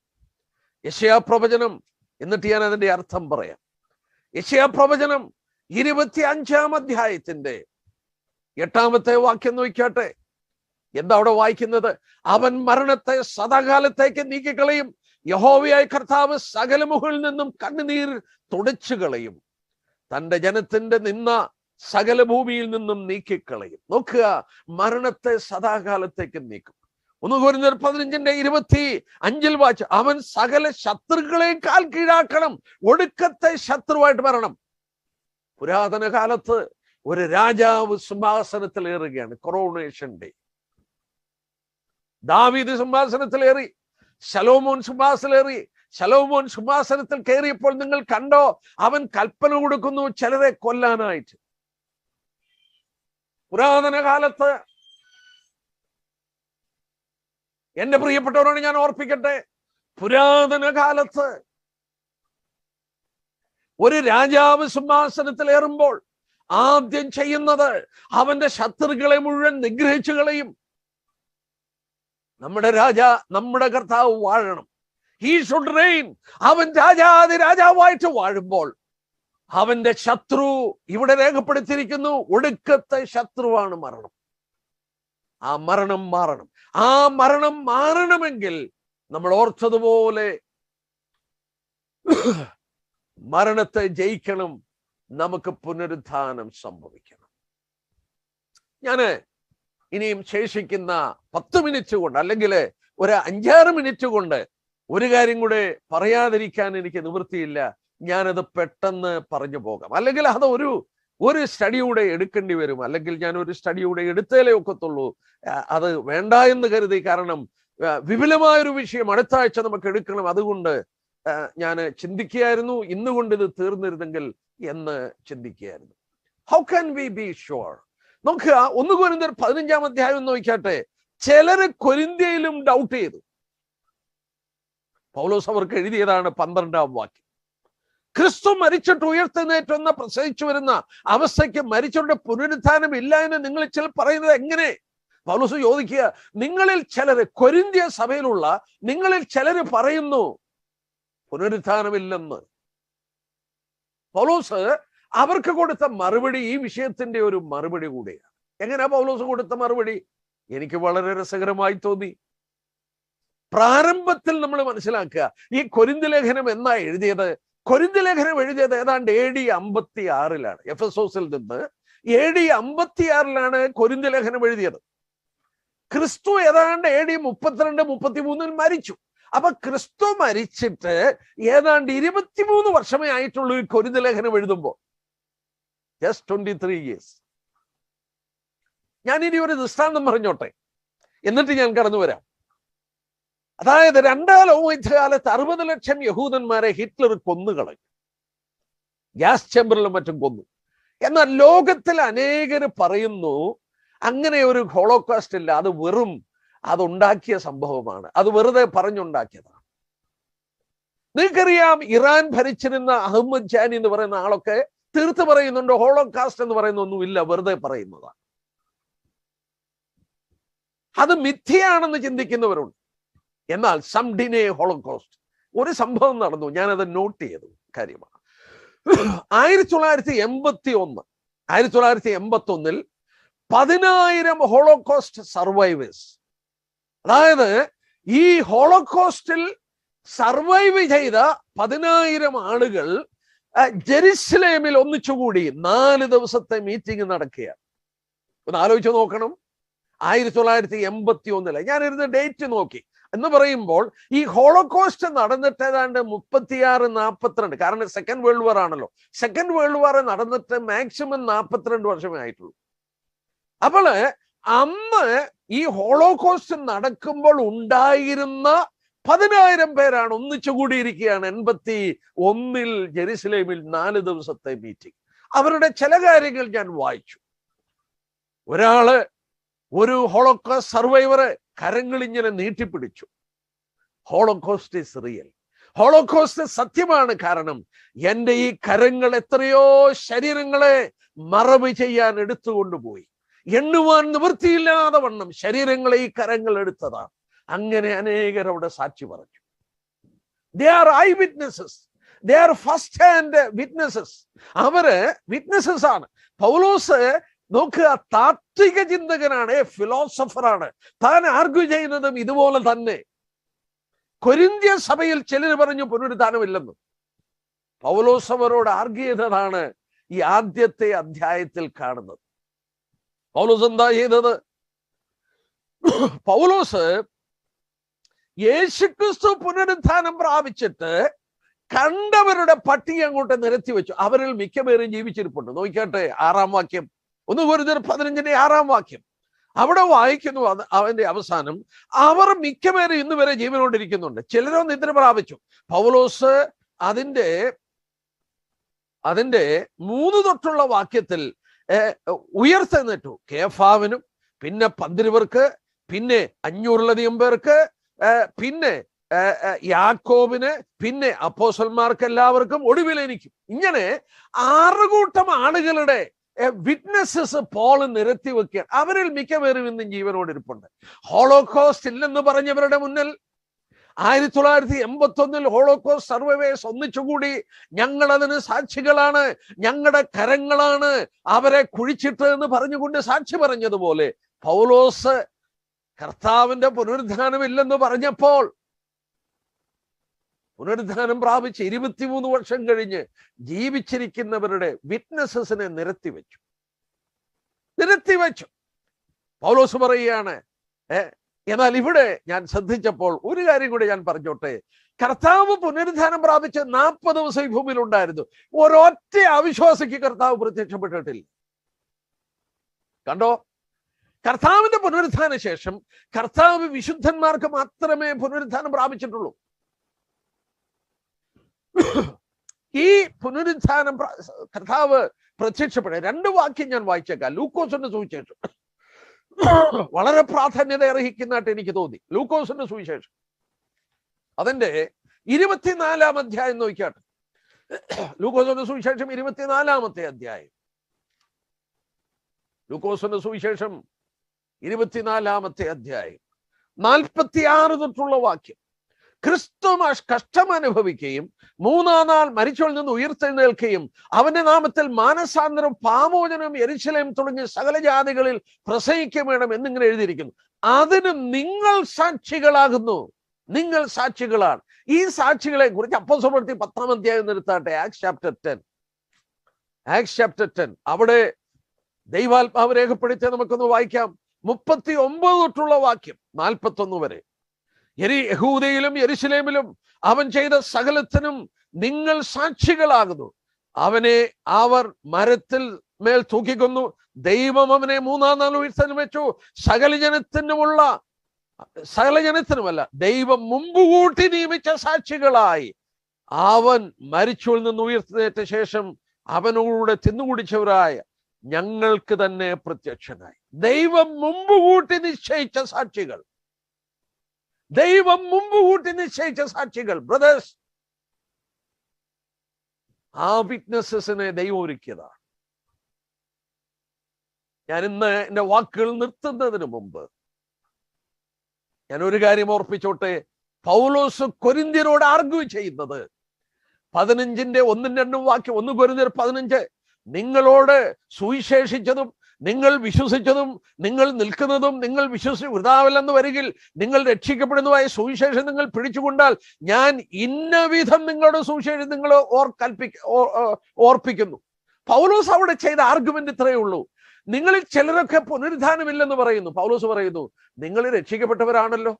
യെശയ്യാ പ്രവചനം, എന്നിട്ട് ഞാൻ അതിന്റെ അർത്ഥം പറയാം. യെശയ്യാ പ്രവചനം 25 8 വാക്യം നോക്കാട്ടെ. എന്താ അവിടെ വായിക്കുന്നത്? അവൻ മരണത്തെ സദാകാലത്തേക്ക് നീക്കിക്കളയും. യഹോവയായ കർത്താവ് സകല മുകളിൽ നിന്നും കണ്ണുനീർ തുടച്ചു കളയും. തന്റെ ജനത്തിന്റെ നിന്ന സകല ഭൂമിയിൽ നിന്നും നീക്കിക്കളയും. നോക്കുക, മരണത്തെ സദാകാലത്തേക്ക് നീക്കും. 1 കൊരിന്ത്യർ 15:25 വായിച്ചു, അവൻ സകല ശത്രുക്കളെ കാൽ കീഴാക്കണം. ഒടുക്കത്തെ ശത്രുവായിട്ട് മരണം. പുരാതന കാലത്ത് ഒരു രാജാവ് സിംഹാസനത്തിൽ ഏറുകയാണ്, കൊറോണേഷൻ ഡേ. ദാവീദ് സിംഹാസനത്തിലേറി, ശലോമോൻ സിംഹാസനത്തിലേറി. ശലോമോൻ സിംഹാസനത്തിൽ കയറിയപ്പോൾ നിങ്ങൾ കണ്ടോ, അവൻ കൽപ്പന കൊടുക്കുന്നു ചിലരെ കൊല്ലാനായിട്ട്. പുരാതന കാലത്ത്, എന്റെ പ്രിയപ്പെട്ടവരോട് ഞാൻ ഓർപ്പിക്കട്ടെ, പുരാതന കാലത്ത് ഒരു രാജാവ് സിംഹാസനത്തിലേറുമ്പോൾ ആദ്യം ചെയ്യുന്നത് അവന്റെ ശത്രുക്കളെ മുഴുവൻ നിഗ്രഹിച്ചു കളയും. നമ്മുടെ കർത്താവ് വാഴണം. He should rain. അവൻ രാജാവായിട്ട് വാഴുമ്പോൾ അവന്റെ ശത്രു ഇവിടെ രേഖപ്പെടുത്തിയിരിക്കുന്നു, ഒടുക്കത്തെ ശത്രുവാണ് മരണം. ആ മരണം മാറണം. ആ മരണം മാറണമെങ്കിൽ നമ്മൾ ഓർത്തതുപോലെ മരണത്തെ ജയിക്കണം. നമുക്ക് പുനരുത്ഥാനം സംഭവിക്കണം. ഞാന് ഇനിയും ശേഷിക്കുന്ന 10 മിനിറ്റ് കൊണ്ട്, അല്ലെങ്കിൽ ഒരു 5-6 മിനിറ്റ് കൊണ്ട് ഒരു കാര്യം കൂടെ പറയാതിരിക്കാൻ എനിക്ക് നിവൃത്തിയില്ല. ഞാനത് പെട്ടെന്ന് പറഞ്ഞു പോകാം. അല്ലെങ്കിൽ അത് ഒരു സ്റ്റഡിയൂടെ എടുക്കേണ്ടി വരും. അല്ലെങ്കിൽ ഞാൻ ഒരു സ്റ്റഡിയൂടെ എടുത്തേലേ ഒക്കത്തുള്ളൂ. അത് വേണ്ട എന്ന് കരുതി. കാരണം വിപുലമായൊരു വിഷയം അടുത്ത ആഴ്ച നമുക്ക് എടുക്കണം. അതുകൊണ്ട് ഞാൻ ചിന്തിക്കുകയായിരുന്നു, ഇന്നുകൊണ്ട് ഇത് തീർന്നിരുന്നെങ്കിൽ എന്ന് ചിന്തിക്കുകയായിരുന്നു. How can we be sure? നോക്കുക, 1 കൊരിന്ത്യർ 15 നോക്കിയാട്ടെ. ചിലര് കൊരിന്ത്യയിലും ഡൗട്ട് ചെയ്തു. പൗലോസ് അവർക്ക് എഴുതിയതാണ് 12 വാക്യം. ക്രിസ്തു മരിച്ചിട്ട് ഉയർത്തെഴുന്നേറ്റെന്ന പ്രസവിച്ചു വരുന്ന അവസ്ഥയ്ക്ക് മരിച്ചവരുടെ പുനരുത്ഥാനം ഇല്ല എന്ന് നിങ്ങൾ ചില പറയുന്നത് എങ്ങനെ? പൗലോസ് ചോദിക്കുക, നിങ്ങളിൽ ചിലര്, കൊരിന്ത്യ സഭയിലുള്ള നിങ്ങളിൽ ചിലര് പറയുന്നു പുനരുത്ഥാനമില്ലെന്ന്. പൗലോസ് അവർക്ക് കൊടുത്ത മറുപടി ഈ വിഷയത്തിന്റെ ഒരു മറുപടി കൂടിയാണ്. എങ്ങനെയാ പൗലോസ് കൊടുത്ത മറുപടി? എനിക്ക് വളരെ രസകരമായി തോന്നി. പ്രാരംഭത്തിൽ നമ്മൾ മനസ്സിലാക്കുക, ഈ കൊരിന്ത് ലേഖനം എന്നാ എഴുതിയത്? കൊരിന്ത് ലേഖനം എഴുതിയത് ഏതാണ്ട് AD 56 എഫെസോസിൽ നിന്ന് AD 56 കൊരിന്ത് ലേഖനം എഴുതിയത്. ക്രിസ്തു ഏതാണ്ട് AD 32-33 മരിച്ചു. അപ്പൊ ക്രിസ്തു മരിച്ചിട്ട് ഏതാണ്ട് 23 വർഷമേ ആയിട്ടുള്ളൂ ഈ കൊരിന്ത് ലേഖനം എഴുതുമ്പോൾ. Just 23 years. ഞാൻ ഇനി ഒരു ദൃഷ്ടാന്തം പറഞ്ഞോട്ടെ, എന്നിട്ട് ഞാൻ കടന്നു വരാം. അതായത് 2ാം ലോകയുദ്ധകാലത്ത് 60 ലക്ഷം യഹൂദന്മാരെ ഹിറ്റ്ലർ കൊന്നുകളഞ്ഞു, ഗ്യാസ് ചേമ്പറിലും മറ്റും കൊന്നു. എന്നാൽ ലോകത്തിൽ അനേകര് പറയുന്നു അങ്ങനെ ഒരു ഹോളോകോസ്റ്റ് ഇല്ല, അത് വെറും അതുണ്ടാക്കിയ സംഭവമാണ്, അത് വെറുതെ പറഞ്ഞുണ്ടാക്കിയതാണ്. നിങ്ങൾക്കറിയാം, ഇറാൻ ഭരിച്ചിരുന്ന അഹമ്മദ് ജാനി എന്ന് പറയുന്ന ആളൊക്കെ തീർത്ത് പറയുന്നുണ്ട് ഹോളോകാസ്റ്റ് എന്ന് പറയുന്ന ഒന്നുമില്ല, വെറുതെ പറയുന്നതാണ്. അത് മിഥ്യയാണെന്ന് ചിന്തിക്കുന്നവരുണ്ട്. എന്നാൽ സം ഡിനേ ഹോളോകോസ്റ്റ്. ഒരു സംഭവം നടന്നു, ഞാനത് നോട്ട് ചെയ്തു കാര്യമാണ്. 1981 10,000 ഹോളോകോസ്റ്റ് സർവൈവേഴ്സ്, അതായത് ഈ ഹോളോകോസ്റ്റിൽ സർവൈവ് ചെയ്ത 10,000 ആളുകൾ ജെറുസലേമിൽ ഒന്നിച്ചുകൂടി 4 ദിവസത്തെ മീറ്റിംഗ് നടക്കുകയാണ്. ഒന്ന് ആലോചിച്ച് നോക്കണം. 1981 ഞാനിരുന്ന് ഡേറ്റ് നോക്കി എന്ന് പറയുമ്പോൾ ഈ ഹോളോകോസ്റ്റ് നടന്നിട്ട് ഏതാണ്ട് 36-42, കാരണം സെക്കൻഡ് വേൾഡ് വാർ ആണല്ലോ. സെക്കൻഡ് വേൾഡ് വാർ നടന്നിട്ട് മാക്സിമം 42 വർഷമേ ആയിട്ടുള്ളൂ. അപ്പോൾ അന്ന് ഈ ഹോളോകോസ്റ്റ് നടക്കുമ്പോൾ ഉണ്ടായിരുന്ന 10,000 പേരാണ് ഒന്നിച്ചുകൂടിയിരിക്കുകയാണ് 81 ജെറുസലേമിൽ 4 ദിവസത്തെ മീറ്റിംഗ്. അവരുടെ ചില കാര്യങ്ങൾ ഞാൻ വായിച്ചു. ഒരു ഹോളോകോസ്റ്റ് സർവൈവറെ കരങ്ങളിങ്ങനെ നീട്ടിപ്പിടിച്ചു. ഹോളോകോസ്റ്റ് ഈസ് റിയൽ, ഹോളോകോസ്റ്റ് സത്യമാണ്. കാരണം എൻ്റെ ഈ കരങ്ങൾ എത്രയോ ശരീരങ്ങളെ മറവ് ചെയ്യാൻ എടുത്തുകൊണ്ടുപോയി, എണ്ണുവാൻ നിവൃത്തിയില്ലാതെ വണ്ണം ശരീരങ്ങളെ ഈ കരങ്ങൾ എടുത്തതാണ്. അങ്ങനെ അനേകർ അവിടെ സാക്ഷി പറഞ്ഞു. They are I witnesses, they are first hand witnesses. അവര് വിറ്റ്നസസ് ആണ്. പൗലോസ് നോക്കുക, താത്വിക ചിന്തകനാണ്, ഫിലോസഫറാണ്. താൻ ആർഗ്യൂ ചെയ്യുന്നതും ഇതുപോലെ തന്നെ. കൊരിന്ത്യ സഭയിൽ ചിലർ പറഞ്ഞു പുനരുത്ഥാനമില്ലെന്ന്. പൗലോസ് അവരോട് ആർഗ്യൂ ചെയ്തതാണ് ഈ ആദ്യത്തെ അധ്യായത്തിൽ കാണുന്നത്. പൗലോസ് എന്താ ചെയ്തത്? പൗലോസ് യേശുക്രിസ്തു പുനരുത്ഥാനം പ്രാപിച്ചിട്ട് കണ്ടവരുടെ പട്ടിക അങ്ങോട്ട് നിരത്തി വെച്ചു. അവരിൽ മിക്കപേരും ജീവിച്ചിരിപ്പുണ്ട്. നോക്കിക്കട്ടെ 6-ാം വാക്യം, 1 കൊരിന്ത്യർ 15-ന്റെ 6-ാം വാക്യം. അവിടെ വായിക്കുന്നു അവന്റെ അവസാനം, അവർ മിക്കപേരും ഇന്ന് വരെ ജീവനോടിരിക്കുന്നുണ്ട്, ചിലരോ നിദ്ര പ്രാപിച്ചു. പൗലോസ് അതിന്റെ 3 തൊട്ടുള്ള വാക്യത്തിൽ ഉയർത്തെന്നിട്ടു. കേഫാവിനും, പിന്നെ 12 പേർക്ക്, പിന്നെ 500-ലധികം പേർക്ക്, പിന്നെ യാക്കോബിന്, പിന്നെ അപ്പോസ്തലന്മാർക്ക് എല്ലാവർക്കും, ഒടുവിൽ എനിക്കും. ഇങ്ങനെ 6 കൂട്ടം ആളുകളുടെ വിറ്റ്നസസ് പോൾ നിരത്തി വെക്കുക. അവരിൽ മിക്കപേരും ഇന്നും ജീവനോടിരിപ്പുണ്ട്. ഹോളോകോസ്റ്റ് ഇല്ലെന്ന് പറഞ്ഞവരുടെ മുന്നിൽ 1981 ഹോളോകോസ്റ്റ് സർവൈവേഴ്സ് ഒന്നിച്ചുകൂടി ഞങ്ങൾ അതിന് സാക്ഷികളാണ്, ഞങ്ങളുടെ കരങ്ങളാണ് അവരെ കുഴിച്ചിട്ട് എന്ന് പറഞ്ഞുകൊണ്ട് സാക്ഷി പറഞ്ഞതുപോലെ പൗലോസ് കർത്താവിന്റെ പുനരുദ്ധാനം ഇല്ലെന്ന് പറഞ്ഞപ്പോൾ പുനരുദ്ധാനം പ്രാപിച്ച് 23 വർഷം കഴിഞ്ഞ് ജീവിച്ചിരിക്കുന്നവരുടെ വിറ്റ്നസസിനെ നിരത്തി വെച്ചു. പൗലോസ് പറയുകയാണ്. എന്നാൽ ഇവിടെ ഞാൻ ശ്രദ്ധിച്ചപ്പോൾ ഒരു കാര്യം കൂടി ഞാൻ പറഞ്ഞോട്ടെ. കർത്താവ് പുനരുദ്ധാനം പ്രാപിച്ച് 40 ദിവസം ഈ ഭൂമിയിൽ ഉണ്ടായിരുന്നു. ഒരൊറ്റ അവിശ്വാസിക്ക് കർത്താവ് പ്രത്യക്ഷപ്പെട്ടിട്ടില്ല. കണ്ടോ? കർത്താവിന്റെ പുനരുദ്ധാന ശേഷം കർത്താവ് വിശുദ്ധന്മാർക്ക് മാത്രമേ പുനരുദ്ധാനം പ്രാപിച്ചിട്ടുള്ളൂ. ഈ പുനരുദ്ധാനം കർത്താവ് പ്രത്യക്ഷപ്പെട്ട 2 വാക്യം ഞാൻ വായിച്ചേക്കാം. ലൂക്കോസിന്റെ സുവിശേഷം വളരെ പ്രാധാന്യത അർഹിക്കുന്നതായിട്ട് എനിക്ക് തോന്നി. ലൂക്കോസിന്റെ സുവിശേഷം അതിന്റെ 24-ാം അധ്യായം നോക്കിയാട്ടെ. ലൂക്കോസിന്റെ സുവിശേഷം 24-ാമത്തെ അധ്യായം. ലൂക്കോസിന്റെ സുവിശേഷം 24-ാമത്തെ അധ്യായം 46 തൊട്ടുള്ള വാക്യം. ക്രിസ്തു കഷ്ടം അനുഭവിക്കുകയും മൂന്നാം നാൾ മരിച്ചവരിൽ നിന്ന് ഉയർത്തെഴുന്നേൽക്കുകയും അവന്റെ നാമത്തിൽ മാനസാന്തരം പാമോചനം യെരൂശലേം തുടങ്ങിയ സകല ജാതികളിൽ പ്രസംഗിക്കുക വേണം എന്നിങ്ങനെ എഴുതിയിരിക്കുന്നു. അതിന് നിങ്ങൾ സാക്ഷികളാകുന്നു. നിങ്ങൾ സാക്ഷികളാണ്. ഈ സാക്ഷികളെ കുറിച്ച് അപ്പോസ്തലപ്രവൃത്തി 10-ാം അധ്യായം നിർത്താട്ടെ. ആക്ട്സ് ചാപ്റ്റർ 10 അവിടെ ദൈവാത്മാവ് രേഖപ്പെടുത്തി നമുക്കൊന്ന് വായിക്കാം. 39 തൊട്ടുള്ള വാക്യം 41 വരെ. യഹൂദയിലും യെരൂശലേമിലും അവൻ ചെയ്ത സകലത്തിനും നിങ്ങൾ സാക്ഷികളാകുന്നു. അവനെ അവർ മരത്തിൽ മേൽ തൂക്കിക്കൊന്നു. ദൈവം അവനെ മൂന്നാം നാൾ ഉയർത്തെഴുന്നേൽപ്പിച്ചു. സകല ജനത്തിനുമല്ല, ദൈവം മുമ്പുകൂട്ടി നിയമിച്ച സാക്ഷികളായി അവൻ മരിച്ചവരിൽ നിന്ന് ഉയർത്തെഴുന്നേറ്റ ശേഷം അവനോട് തിന്നുകുടിച്ചവരായ ഞങ്ങൾക്ക് തന്നെ പ്രത്യക്ഷനായി. ദൈവം മുമ്പുകൂട്ടി നിശ്ചയിച്ച സാക്ഷികൾ. ദൈവം മുമ്പുകൂട്ടി നിശ്ചയിച്ച സാക്ഷികൾ. ബ്രദേഴ്സ്, ആ വിറ്റ്നസസിനെ ദൈവം ഒരുക്കിയതാണ്. ഞാൻ ഇന്ന് എന്റെ വാക്കുകൾ നിർത്തുന്നതിന് മുമ്പ് ഞാൻ ഒരു കാര്യം ഓർപ്പിച്ചോട്ടെ. പൗലോസ് കൊരിന്ത്യരോട് ആർഗ്യൂ ചെയ്യുന്നത് 15-ന്റെ 1-2 വാക്യം. 1 കൊരിന്ത്യർ 15. നിങ്ങളോട് സുവിശേഷിച്ചതും നിങ്ങൾ വിശ്വസിച്ചതും നിങ്ങൾ നിൽക്കുന്നതും നിങ്ങൾ വിശ്വസിച്ച് വൃഥാവല്ലെന്ന് വരികിൽ നിങ്ങൾ രക്ഷിക്കപ്പെടുന്നതായ സുവിശേഷം നിങ്ങൾ പിടിച്ചുകൊണ്ടാൽ ഞാൻ ഇന്ന വിധം നിങ്ങളുടെ സുവിശേഷം നിങ്ങൾ ഓർപ്പിക്കുന്നു. പൗലോസ് അവിടെ ചെയ്ത ആർഗ്യുമെന്റ് ഇത്രയേ ഉള്ളൂ. നിങ്ങളിൽ ചിലരൊക്കെ പുനരുദ്ധാനമില്ലെന്ന് പറയുന്നു. പൗലോസ് പറയുന്നു, നിങ്ങൾ രക്ഷിക്കപ്പെട്ടവരാണല്ലോ.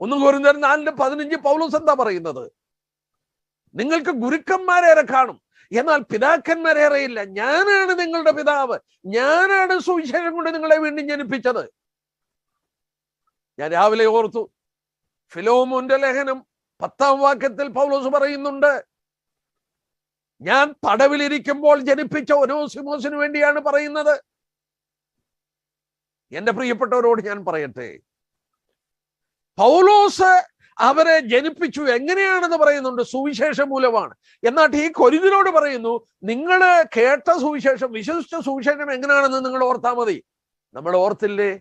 1 കൊരിന്ത്യർ 4:15 പൗലോസ് എന്താ പറയുന്നത്? നിങ്ങൾക്ക് ഗുരുക്കന്മാരേറെ കാണും, എന്നാൽ പിതാക്കന്മാരേറെയില്ല. ഞാനാണ് നിങ്ങളുടെ പിതാവ്. ഞാനാണ് സുവിശേഷം കൊണ്ട് നിങ്ങളെ വീണ്ടും ജനിപ്പിച്ചത്. ഞാൻ രാവിലെ ഓർത്തു, ഫിലോമോന്റെ ലേഖനം 10-ാം വാക്യത്തിൽ പൗലോസ് പറയുന്നുണ്ട്, ഞാൻ തടവിലിരിക്കുമ്പോൾ ജനിപ്പിച്ച ഒനേസിമോസിന് വേണ്ടിയാണ് പറയുന്നത്. എന്റെ പ്രിയപ്പെട്ടവരോട് ഞാൻ പറയട്ടെ, പൗലോസ് അവരെ ജനിപ്പിച്ചു. എങ്ങനെയാണെന്ന് പറയുന്നുണ്ട്? സുവിശേഷം മൂലമാണ്. എന്നാൽ ഈ കൊരിന്ത്യരോട് പറയുന്നു, നിങ്ങൾ കേട്ട സുവിശേഷം, വിശ്വസിച്ച സുവിശേഷം എങ്ങനെയാണെന്ന് നിങ്ങൾ ഓർത്താൽ മതി. നമ്മൾ ഓർത്തില്ലേ?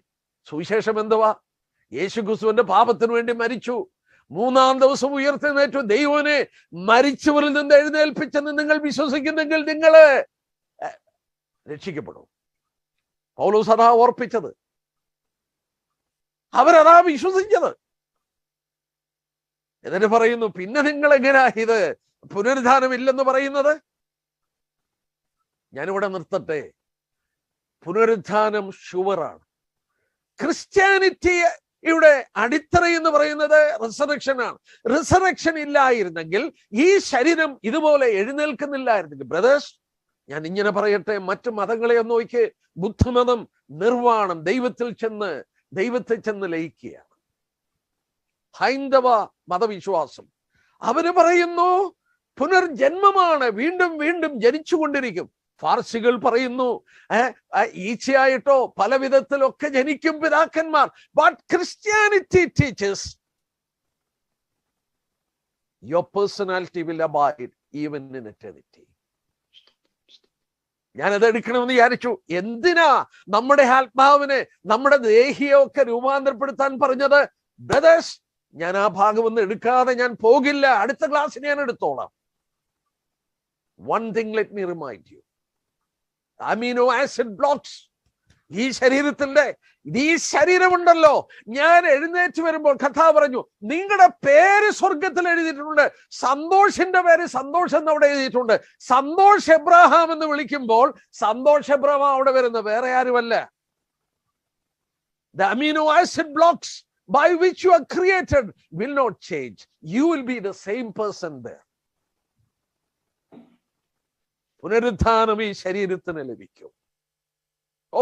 സുവിശേഷം എന്തുവാ? യേശുക്രിസ്തുവിന്റെ പാപത്തിന് വേണ്ടി മരിച്ചു, 3-ാം ദിവസം ഉയർത്തെഴുന്നേറ്റു, ദൈവനെ മരിച്ചവരിൽ നിന്ന് എഴുന്നേൽപ്പിച്ചെന്ന് നിങ്ങൾ വിശ്വസിക്കുന്നെങ്കിൽ നിങ്ങൾ രക്ഷിക്കപ്പെടും. പൗലോസ് അതാ ഓർപ്പിച്ചത്, അവരതാ വിശ്വസിച്ചത്. എന്നിട്ട് പറയുന്നു, പിന്നെ നിങ്ങൾ എങ്ങനെയാ ഇത് പുനരുദ്ധാനം ഇല്ലെന്ന് പറയുന്നത്? ഞാനിവിടെ നിർത്തട്ടെ. പുനരുദ്ധാനം ഷുവറാണ്. ക്രിസ്ത്യാനിറ്റിയുടെ അടിത്തറ എന്ന് പറയുന്നത് റിസറക്ഷൻ ആണ്. റിസറക്ഷൻ ഇല്ലായിരുന്നെങ്കിൽ ഈ ശരീരം ഇതുപോലെ എഴുന്നേൽക്കുന്നില്ലായിരുന്നെങ്കിൽ, ബ്രദേഴ്സ്, ഞാൻ ഇങ്ങനെ പറയട്ടെ, മറ്റു മതങ്ങളെ ഒന്ന് നോക്കി. ബുദ്ധമതം നിർവാണം, ദൈവത്തിൽ ചെന്ന് ലയിക്കുകയാണ്. ഹൈന്ദവ മതവിശ്വാസം അവര് പറയുന്നു പുനർജന്മമാണ്, വീണ്ടും വീണ്ടും ജനിച്ചുകൊണ്ടിരിക്കും. ഫാർസികൾ പറയുന്നു ഈച്ചയായിട്ടോ പല വിധത്തിലൊക്കെ ജനിക്കും പിതാക്കന്മാർ. But Christianity teachers your personality will abide even in eternity. ഞാനത് എടുക്കണമെന്ന് വിചാരിച്ചു. എന്തിനാ നമ്മുടെ ആത്മാവിനെ, നമ്മുടെ ദേഹിയൊക്കെ രൂപാന്തരപ്പെടുത്താൻ പറഞ്ഞത്? ബ്രദേഴ്സ്, ഞാൻ ആ ഭാഗം ഒന്നും എടുക്കാതെ ഞാൻ പോകില്ല. അടുത്ത ക്ലാസ് ഞാൻ എടുത്തോളാം. One thing let me remind you. Amino acid blocks ഈ ശരീരമുണ്ടല്ലോ. ഞാൻ എഴുന്നേറ്റ് വരുമ്പോൾ കഥാ പറഞ്ഞു, നിങ്ങളുടെ പേര് സ്വർഗത്തിൽ എഴുതിയിട്ടുണ്ട്. സന്തോഷിന്റെ പേര് സന്തോഷം എന്ന് അവിടെ എഴുതിയിട്ടുണ്ട്. സന്തോഷ് എബ്രഹാം എന്ന് വിളിക്കുമ്പോൾ സന്തോഷ് എബ്രഹാം അവിടെ വരുന്ന വേറെ ആരുമല്ല. The amino acid blocks by which you are created will not change. You will be the same person there. പുനരുദ്ധാനം ഈ ശരീരത്തിന് ലഭിക്കും. ഓ,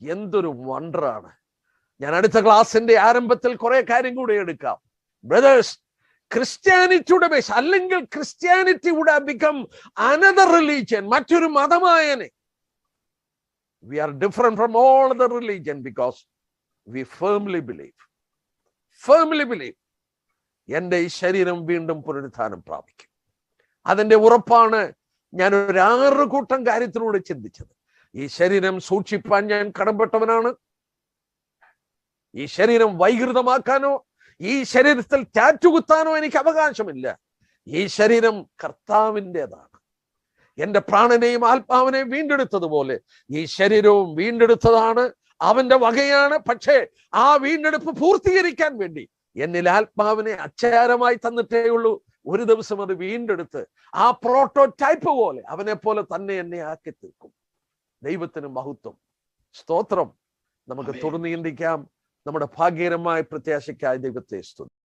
എന്തൊരു വണ്ടറാണ്. ഞാൻ അടുത്ത ക്ലാസിന്റെ ആരംഭത്തിൽ കുറെ കാര്യം കൂടെ എടുക്കാം. ബ്രദേഴ്സ്, ക്രിസ്ത്യാനിറ്റിയുടെ ബേസ്, അല്ലെങ്കിൽ Christianity would have become another religion, മറ്റൊരു മതമായനെ. We are different from all other religion because we firmly believe എന്റെ ഈ ശരീരം വീണ്ടും പുനരുദ്ധാനം പ്രാപിക്കും. അതിന്റെ ഉറപ്പാണ് ഞാൻ ഒരു 6 കൂട്ടം കാര്യത്തിലൂടെ ചിന്തിച്ചത്. ഈ ശരീരം സൂക്ഷിപ്പാൻ ഞാൻ കടപ്പെട്ടവനാണ്. ഈ ശരീരം വൈകൃതമാക്കാനോ ഈ ശരീരത്തിൽ ടാറ്റു കുത്താനോ എനിക്ക് അവകാശമില്ല. ഈ ശരീരം കർത്താവിൻ്റെതാണ്. എന്റെ പ്രാണനെയും ആത്മാവിനെയും വീണ്ടെടുത്തതുപോലെ ഈ ശരീരവും വീണ്ടെടുത്തതാണ്, അവന്റെ വകയാണ്. പക്ഷേ ആ വീണ്ടെടുപ്പ് പൂർത്തീകരിക്കാൻ വേണ്ടി എന്നിൽ ആത്മാവിനെ അച്ചാരമായി തന്നിട്ടേ ഉള്ളൂ. ഒരു ദിവസം അത് വീണ്ടെടുത്ത് ആ പ്രോട്ടോടൈപ്പ് പോലെ അവനെ പോലെ തന്നെ എന്നെ ആക്കി തീർക്കും. ദൈവത്തിന് മഹത്വം, സ്തോത്രം. നമുക്ക് തുടർന്ന് ചിന്തിക്കാം. നമ്മുടെ ഭാഗ്യകരമായ പ്രത്യാശയ്ക്കായി ദൈവത്തെ സ്തുതിക്കാം.